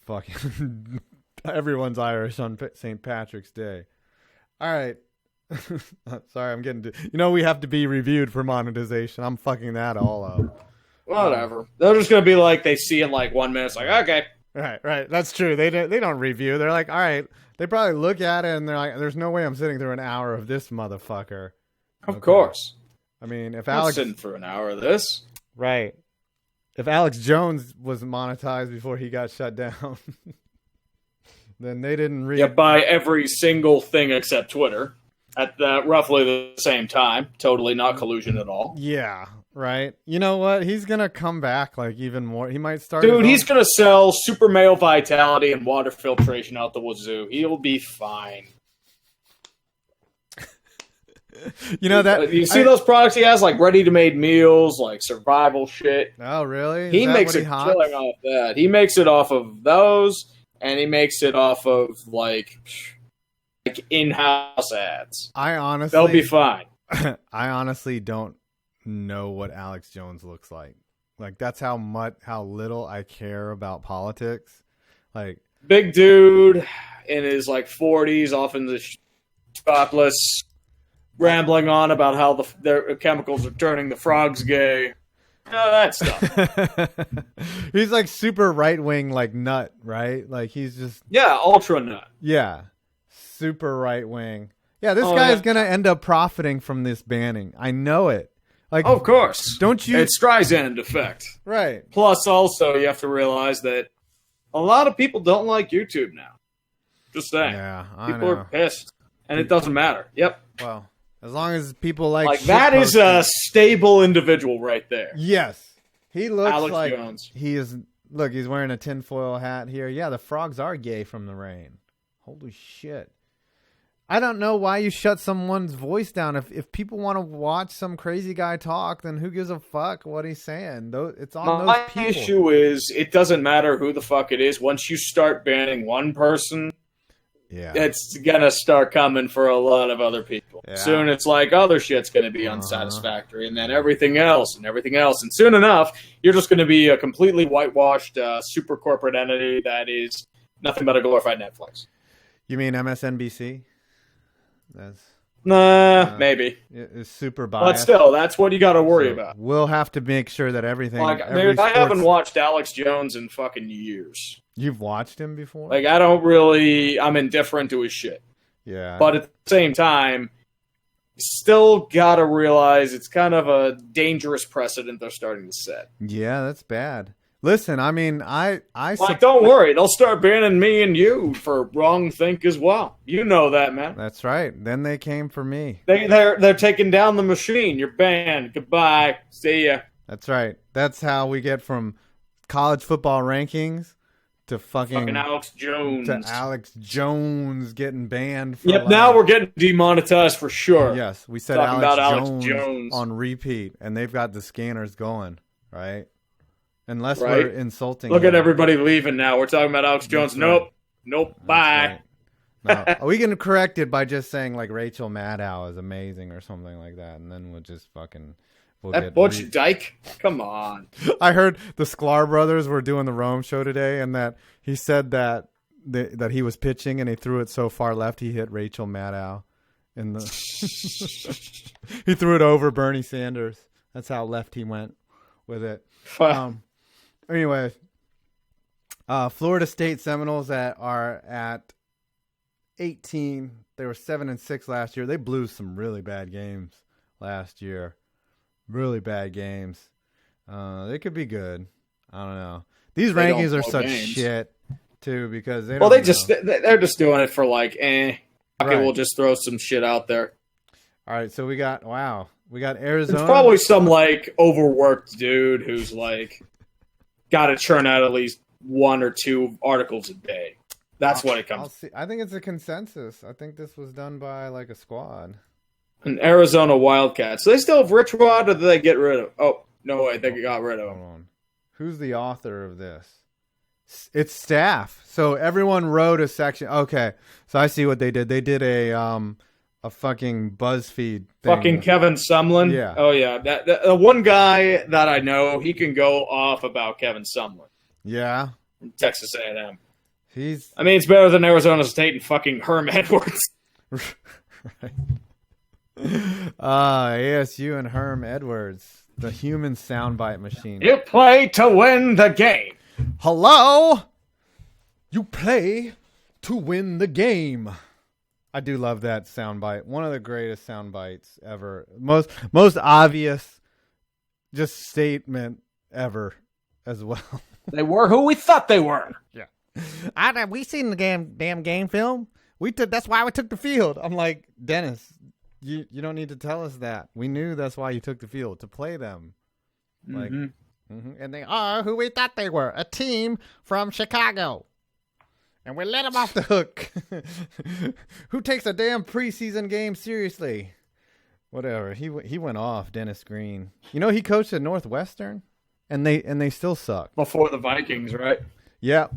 Fucking everyone's Irish on St. Patrick's Day. All right. Sorry, I'm getting to... You know, we have to be reviewed for monetization. I'm fucking that all up. Whatever. They're just going to be like, they see in like 1 minute. It's like, okay. Right. That's true. They don't review. They're like, all right. They probably look at it and they're like, there's no way I'm sitting through an hour of this motherfucker. Of course. I mean, if I'm sitting for an hour of this. Right. If Alex Jones was monetized before he got shut down, then they didn't read. Yeah, buy every single thing except Twitter at roughly the same time. Totally not collusion at all. Yeah, right. You know what? He's going to come back like even more. He might start. Dude, he's going to sell super male vitality and water filtration out the wazoo. He'll be fine. You know that you see those products he has, like ready-to-made meals, like survival shit. Oh, really? He makes a killing off that. He makes it off of those, and he makes it off of like in-house ads. They'll be fine. I honestly don't know what Alex Jones looks like. Like, that's how little I care about politics. Like, big dude in his like 40s, often the topless. Rambling on about how their chemicals are turning the frogs gay. That stuff. He's like super right wing, like nut, right? Like he's just ultra nut. Yeah, super right wing. Yeah, this guy is gonna end up profiting from this banning. I know it. Like, of course, don't you? It's Streisand effect, right? Plus, also, you have to realize that a lot of people don't like YouTube now. Just saying. Yeah, people are pissed, and it doesn't matter. Yep. Well, as long as people like that is a stable individual right there. Yes, he looks Alex like Jones. He is. Look, he's wearing a tinfoil hat here. Yeah, the frogs are gay from the rain. Holy shit. I don't know why you shut someone's voice down. If people want to watch some crazy guy talk, then who gives a fuck what he's saying? It's on those people. My issue is it doesn't matter who the fuck it is. Once you start banning one person, it's going to start coming for a lot of other people. Yeah. Soon it's like other shit's going to be unsatisfactory, and then everything else and everything else. And soon enough, you're just going to be a completely whitewashed super corporate entity that is nothing but a glorified Netflix. You mean MSNBC? Maybe. It's super biased. But still, that's what you got to worry about. We'll have to make sure that everything... I haven't watched Alex Jones in fucking years. You've watched him before? I'm indifferent to his shit. Yeah. But at the same time, still got to realize it's kind of a dangerous precedent they're starting to set. Yeah, that's bad. Listen, I mean, don't worry. They'll start banning me and you for wrong think as well. You know that, man. That's right. Then they came for me. They're taking down the machine. You're banned. Goodbye. See ya. That's right. That's how we get from college football rankings to fucking Alex Jones. To Alex Jones getting banned. Now we're getting demonetized for sure. Yes, we said Alex Jones on repeat, and they've got the scanners going, right? Unless we're insulting Look at everybody leaving now. We're talking about Alex Jones. Nope. Bye. Right. No. We can correct it by just saying like Rachel Maddow is amazing or something like that, and then we'll just fucking... Butch Dyke? Come on. I heard the Sklar brothers were doing the Rome show today, and that he said that he was pitching and he threw it so far left he hit Rachel Maddow. He threw it over Bernie Sanders. That's how left he went with it. Anyway, Florida State Seminoles are at 18. They were 7-6 last year. They blew some really bad games last year. Really bad games. They could be good. I don't know. These rankings are such shit too because they're just doing it for like Okay, we'll just throw some shit out there. All right, so we got Arizona. It's probably some like overworked dude who's like got to churn out at least 1 or 2 articles a day. That's what it comes to. I think it's a consensus. I think this was done by like a squad. An Arizona Wildcats. So they still have Rich Rod, or did they get rid of? Oh, no way. They got rid of him. Hold on. Who's the author of this? It's staff. So everyone wrote a section. Okay. So I see what they did. They did a fucking BuzzFeed thing. Fucking Kevin Sumlin? Yeah. Oh, yeah. The one guy that I know, he can go off about Kevin Sumlin. Yeah. From Texas A&M. I mean, it's better than Arizona State and fucking Herm Edwards. Right. ASU and Herm Edwards, the human soundbite machine. You play to win the game. Hello? You play to win the game. I do love that soundbite. One of the greatest soundbites ever. Most obvious just statement ever as well. They were who we thought they were. Yeah. We seen the damn game film. That's why we took the field. I'm like, Dennis, you don't need to tell us that. We knew that's why you took the field, to play them. Like, and they are who we thought they were, a team from Chicago. And we let them off the hook. Who takes a damn preseason game seriously? Whatever. He went off, Dennis Green. You know, he coached at Northwestern, and they still suck. Before the Vikings, right? Yeah.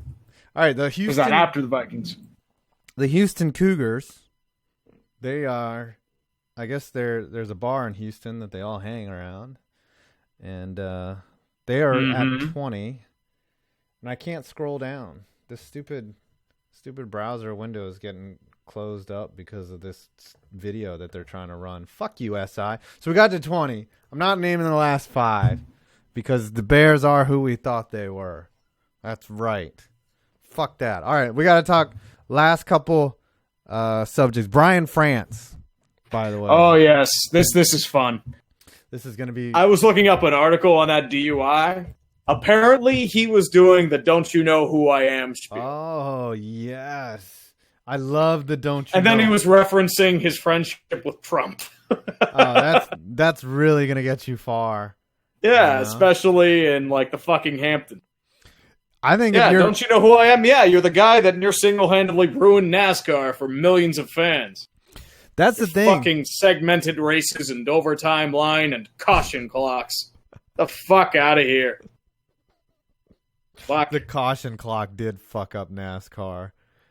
All right, the Houston... Was that after the Vikings? The Houston Cougars, they are... I guess there's a bar in Houston that they all hang around, and they are at 20, and I can't scroll down. This stupid browser window is getting closed up because of this video that they're trying to run. Fuck you, SI. So we got to 20. I'm not naming the last 5 because the Bears are who we thought they were. That's right. Fuck that. All right, we got to talk last couple subjects. Brian France, by the way. Oh, yes. This is fun. This is going to be... I was looking up an article on that DUI. Apparently, he was doing the "Don't you know who I am" spiel. Oh, yes. I love the "Don't you know." And then he was referencing his friendship with Trump. That's really going to get you far. Yeah, especially in, like, the fucking Hampton. I think don't you know who I am? Yeah, you're the guy that near single-handedly ruined NASCAR for millions of fans. That's the thing. Fucking segmented races and overtime line and caution clocks. The fuck out of here. Fuck. The caution clock did fuck up NASCAR.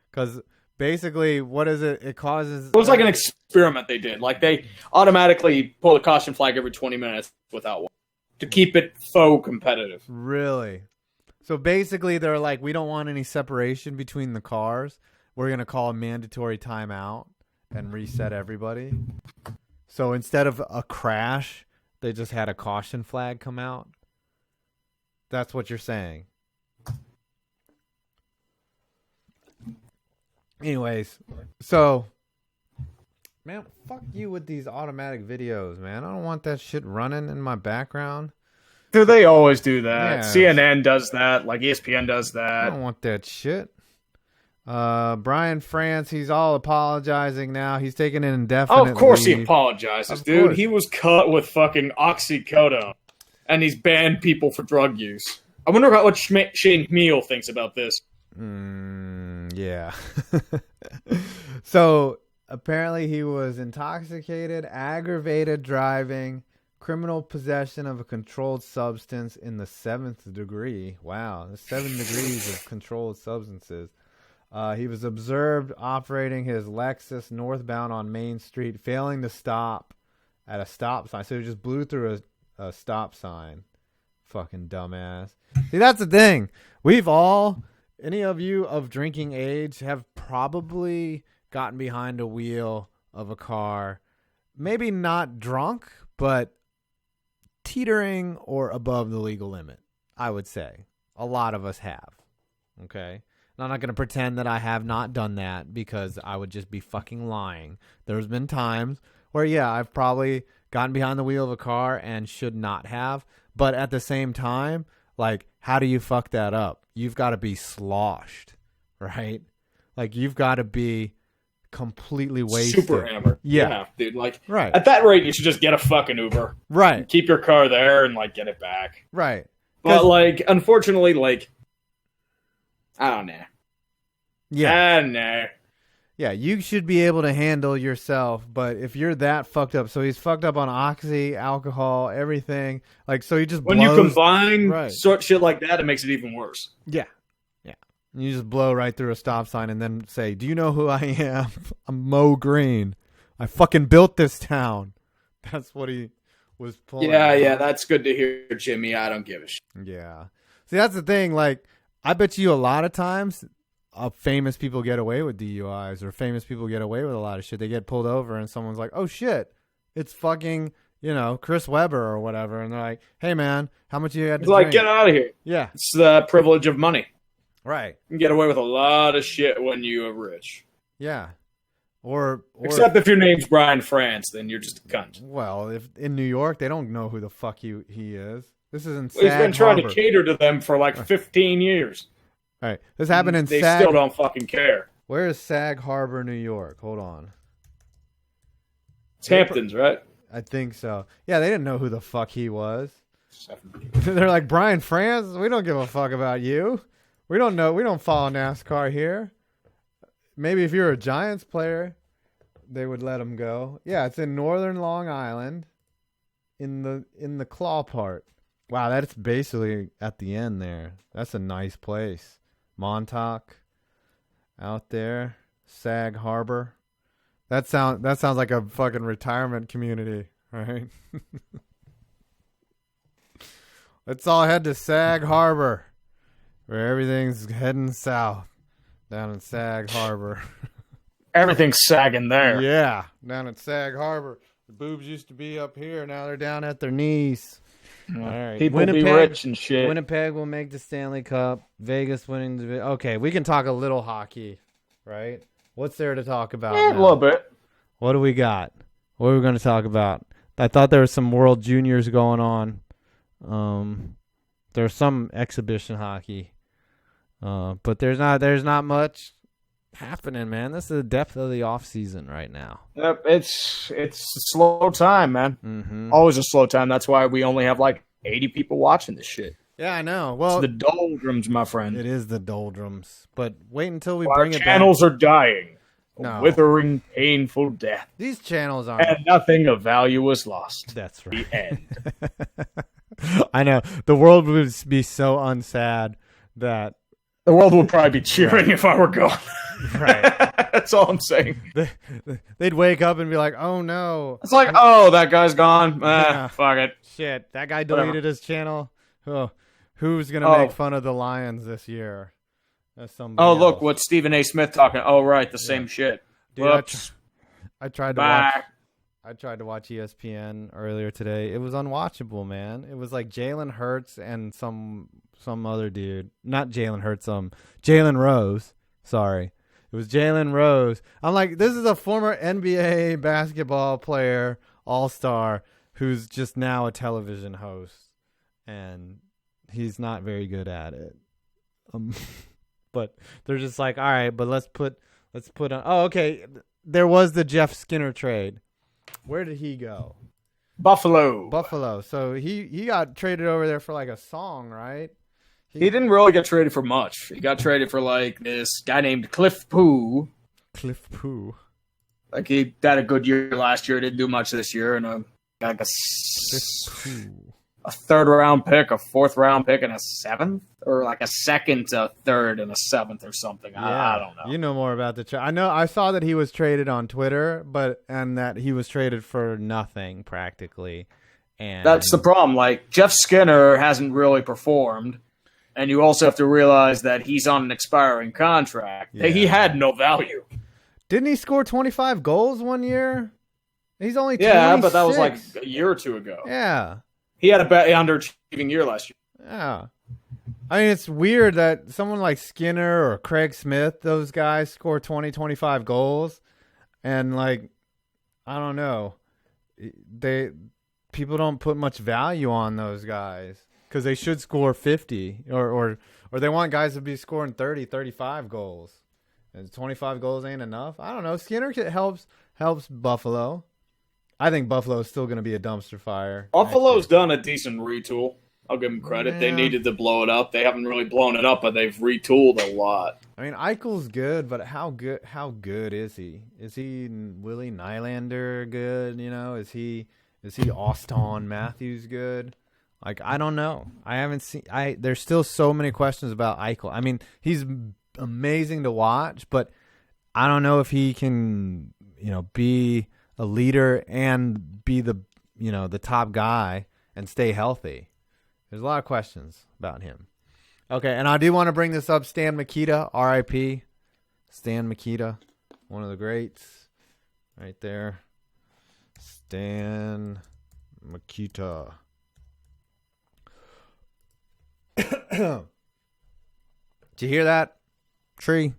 Because basically, what is it? It causes... It was like an experiment they did. Like, they automatically pull the caution flag every 20 minutes without one to keep it faux competitive. Really? So basically, they're like, we don't want any separation between the cars. We're going to call a mandatory timeout and reset everybody. So instead of a crash, they just had a caution flag come out. That's what you're saying. Anyways, so, man, fuck you with these automatic videos, man. I don't want that shit running in my background. Dude, they always do that. Yeah. CNN does that. Like, ESPN does I that. don't want that shit. Brian France, he's all apologizing now. He's taking an indefinite Oh, of course leave. he apologizes, Of dude. course. He was cut with fucking oxycodone, and he's banned people for drug use. I wonder what Shane Meal thinks about this. Yeah. So, apparently he was intoxicated, aggravated driving, criminal possession of a controlled substance in the 7th degree. Wow, the 7 degrees of controlled substances. He was observed operating his Lexus northbound on Main Street, failing to stop at a stop sign. So he just blew through a stop sign. Fucking dumbass. See, that's the thing. We've all, any of you of drinking age, have probably gotten behind a wheel of a car. Maybe not drunk, but teetering or above the legal limit, I would say. A lot of us have. Okay? And I'm not going to pretend that I have not done that because I would just be fucking lying. There's been times where, yeah, I've probably gotten behind the wheel of a car and should not have. But at the same time, like, how do you fuck that up? You've got to be sloshed, right? Like, you've got to be completely wasted. Super hammered. Yeah. Dude, like, right. At that rate, you should just get a fucking Uber. Right. Keep your car there and, like, get it back. Right. But, like, unfortunately, like, I don't know. Yeah. I don't know. Yeah, you should be able to handle yourself, but if you're that fucked up, so he's fucked up on oxy, alcohol, everything. Like, so he just When blows, you combine right. sort shit like that, it makes it even worse. Yeah. Yeah. And you just blow right through a stop sign and then say, do you know who I am? I'm Mo Green. I fucking built this town. That's what he was pulling. Yeah, that's good to hear, Jimmy. I don't give a shit. Yeah. See, that's the thing. Like, I bet you a lot of times famous people get away with DUIs or famous people get away with a lot of shit. They get pulled over and someone's like, oh shit, it's fucking, Chris Webber or whatever. And they're like, hey man, how much you had to drink? Get out of here. Yeah. It's the privilege of money. Right. You can get away with a lot of shit when you're rich. Yeah. Or except if your name's Brian France, then you're just a cunt. Well, if in New York, they don't know who the fuck he is. This is in Sag He's been trying Harbor. to cater to them for like 15 years. All right. This happened in They Sag. still don't fucking care. Where is Sag Harbor, New York? Hold on. It's Hamptons, right? I think so. Yeah, they didn't know who the fuck he was. They're like, Brian France? We don't give a fuck about you. We don't know. We don't follow NASCAR here. Maybe if you're a Giants player, they would let him go. Yeah, it's in northern Long Island in the claw part. Wow, that's basically at the end there. That's a nice place. Montauk out there. Sag Harbor. That sounds like a fucking retirement community, right? Let's all head to Sag Harbor, where everything's heading south. Down in Sag Harbor. Everything's sagging there. Yeah, down at Sag Harbor. The boobs used to be up here. Now they're down at their knees. All right. People be rich and shit. Winnipeg will make the Stanley Cup. Vegas winning the... Okay, we can talk a little hockey, right? What's there to talk about now? A little bit. What do we got? What are we going to talk about? I thought there was some World Juniors going on. There's some exhibition hockey. But there's not much happening, man. This is the depth of the off season right now. Yep, it's a slow time, man. Mm-hmm. Always a slow time. That's why we only have like 80 people watching this shit. Yeah, I know. Well, it's the doldrums, my friend. It is the doldrums. But wait until we Our bring it back. channels are dying. No. Withering, painful death. These channels aren't. And nothing of value was lost. That's right. The end. I know. The world would be so unsad that the world would probably be cheering if I were gone. Right. That's all I'm saying. They'd wake up and be like, oh, no. It's like, oh, that guy's gone. Fuck it. Shit. That guy deleted his channel. Oh, who's going to make fun of the Lions this year? Look, what Stephen A. Smith talking. Oh, right. The same shit. Dude, whoops. I tried to watch ESPN earlier today. It was unwatchable, man. It was like Jalen Hurts and some other dude. Not Jalen Hurts, Jalen Rose. Sorry. It was Jalen Rose. I'm like, this is a former NBA basketball player, all-star, who's just now a television host. And he's not very good at it. But they're just like, all right, but let's put on. Oh, okay. There was the Jeff Skinner trade. Where did he go? Buffalo. So he got traded over there for like a song, right? He didn't really get traded for much. He got traded for like this guy named Cliff Poo. Like he had a good year last year. Didn't do much this year, and like a third round pick, a fourth round pick, and a seventh, or like a second, a third, and a seventh, or something. Yeah, I don't know. You know more about the trade. I saw that he was traded on Twitter, and that he was traded for nothing practically. And that's the problem. Like Jeff Skinner hasn't really performed, and you also have to realize that he's on an expiring contract. Yeah. He had no value. Didn't he score 25 goals one year? He's only 26. Yeah, but that was like a year or two ago. Yeah. He had a underachieving year last year. Yeah. I mean, it's weird that someone like Skinner or Craig Smith, those guys score 20, 25 goals. And, like, I don't know. People don't put much value on those guys because they should score 50 or they want guys to be scoring 30, 35 goals. And 25 goals ain't enough. I don't know. Skinner helps Buffalo. I think Buffalo's still going to be a dumpster fire. Buffalo's done a decent retool. I'll give them credit. Yeah. They needed to blow it up. They haven't really blown it up, but they've retooled a lot. I mean, Eichel's good, but how good is he? Is he Willie Nylander good? You know, is he Auston Matthews good? Like, I don't know. I haven't seen. There's still so many questions about Eichel. I mean, he's amazing to watch, but I don't know if he can, be a leader and be the top guy and stay healthy. There's a lot of questions about him. Okay, and I do want to bring this up. Stan Mikita, R.I.P. Stan Mikita, one of the greats, right there. Stan Mikita. Did you hear that, Tree?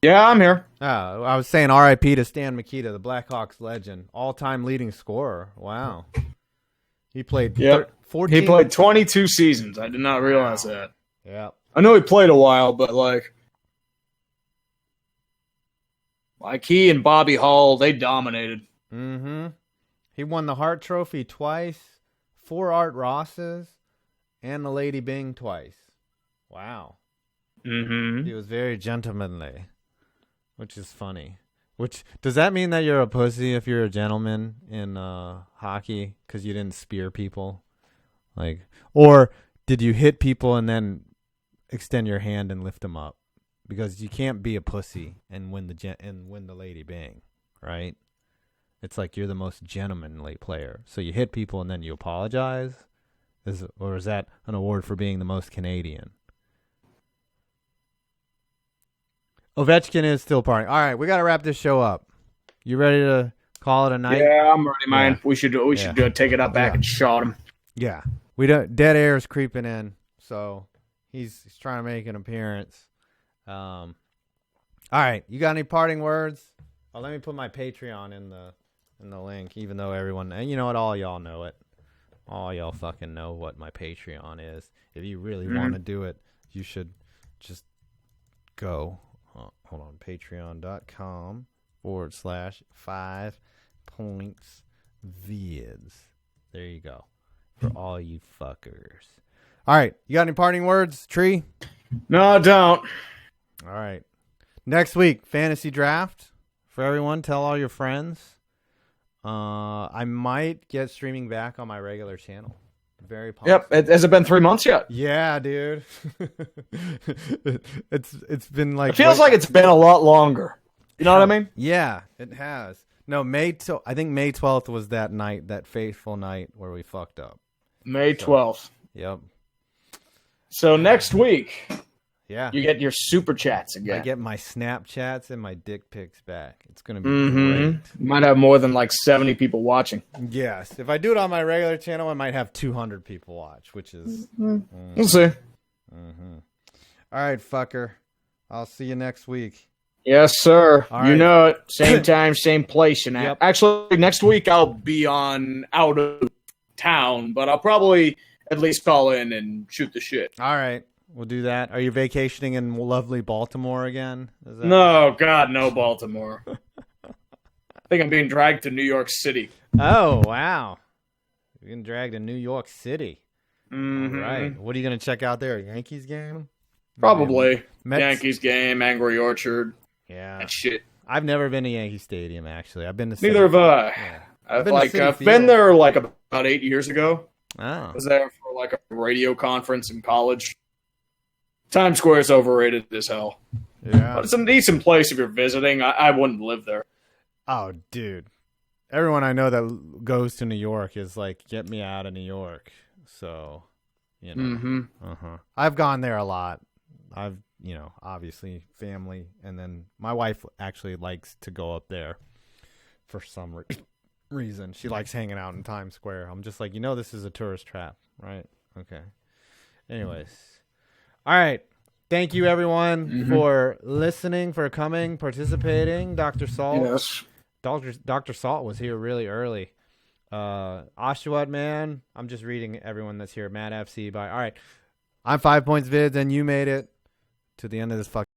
Yeah, I'm here. I was saying R.I.P. to Stan Mikita, the Blackhawks legend, all-time leading scorer. Wow. He played 14. He played 22 seasons. I did not realize that. Yeah. I know he played a while, but like he and Bobby Hull, they dominated. Mm-hmm. He won the Hart Trophy twice, 4 Art Rosses, and the Lady Byng twice. Wow. Mm-hmm. He was very gentlemanly, which is funny. Does that mean that you're a pussy if you're a gentleman in hockey because you didn't spear people? Or did you hit people and then extend your hand and lift them up? Because you can't be a pussy and win the Lady Byng, right? It's like you're the most gentlemanly player. So you hit people and then you apologize? Or is that an award for being the most Canadian? Ovechkin is still partying. All right, we got to wrap this show up. You ready to call it a night? Yeah, I'm ready, man. Yeah. We should take it up back and shot him. Yeah. we don't. Dead air is creeping in, so he's trying to make an appearance. All right, you got any parting words? Oh, let me put my Patreon in the link, even though everyone, and you know what, all y'all know it. All y'all fucking know what my Patreon is. If you really want to do it, you should just go. Hold on, patreon.com/5points vids. There you go. For all you fuckers. All right, you got any parting words, Tree? No, I don't. All right. Next week, fantasy draft for everyone. Tell all your friends. I might get streaming back on my regular channel. Very possible. Yep. Has it been 3 months yet? Yeah, dude. it's been like. It feels like it's been a lot longer. You know what I mean? Yeah, it has. No, I think May 12th was that night, that fateful night where we fucked up. May 12th. Yep. So next week. Yeah. You get your super chats again. I get my Snapchats and my dick pics back. It's going to be great. You might have more than like 70 people watching. Yes. If I do it on my regular channel, I might have 200 people watch, which is... We'll see. All right, fucker. I'll see you next week. Yes, sir. All right. You know it. Same time, same place. And Yep. Actually, next week I'll be out of town, but I'll probably at least call in and shoot the shit. All right. We'll do that. Are you vacationing in lovely Baltimore again? No, God, no, Baltimore. I think I'm being dragged to New York City. Oh, wow. You're getting dragged to New York City. Mm-hmm. All right. What are you going to check out there? A Yankees game? Probably. Mets? Yankees game, Angry Orchard. Yeah. That shit. I've never been to Yankee Stadium, actually. I've been to Neither have I. Yeah. I've been there like about 8 years ago. Oh. I was there for like a radio conference in college. Times Square is overrated as hell. Yeah. But it's a decent place if you're visiting. I wouldn't live there. Oh, dude. Everyone I know that goes to New York is like, get me out of New York. So, you know. I've gone there a lot. I've, obviously family. And then my wife actually likes to go up there for some reason. She likes hanging out in Times Square. I'm just like, this is a tourist trap, right? Okay. Anyways. All right. Thank you, everyone, for listening, for coming, participating. Dr. Salt. Yes. Dr. Salt was here really early. Oshawott, man. I'm just reading everyone that's here. Matt FC. Bye. All right. I'm 5 Points Vids, and you made it to the end of this fucking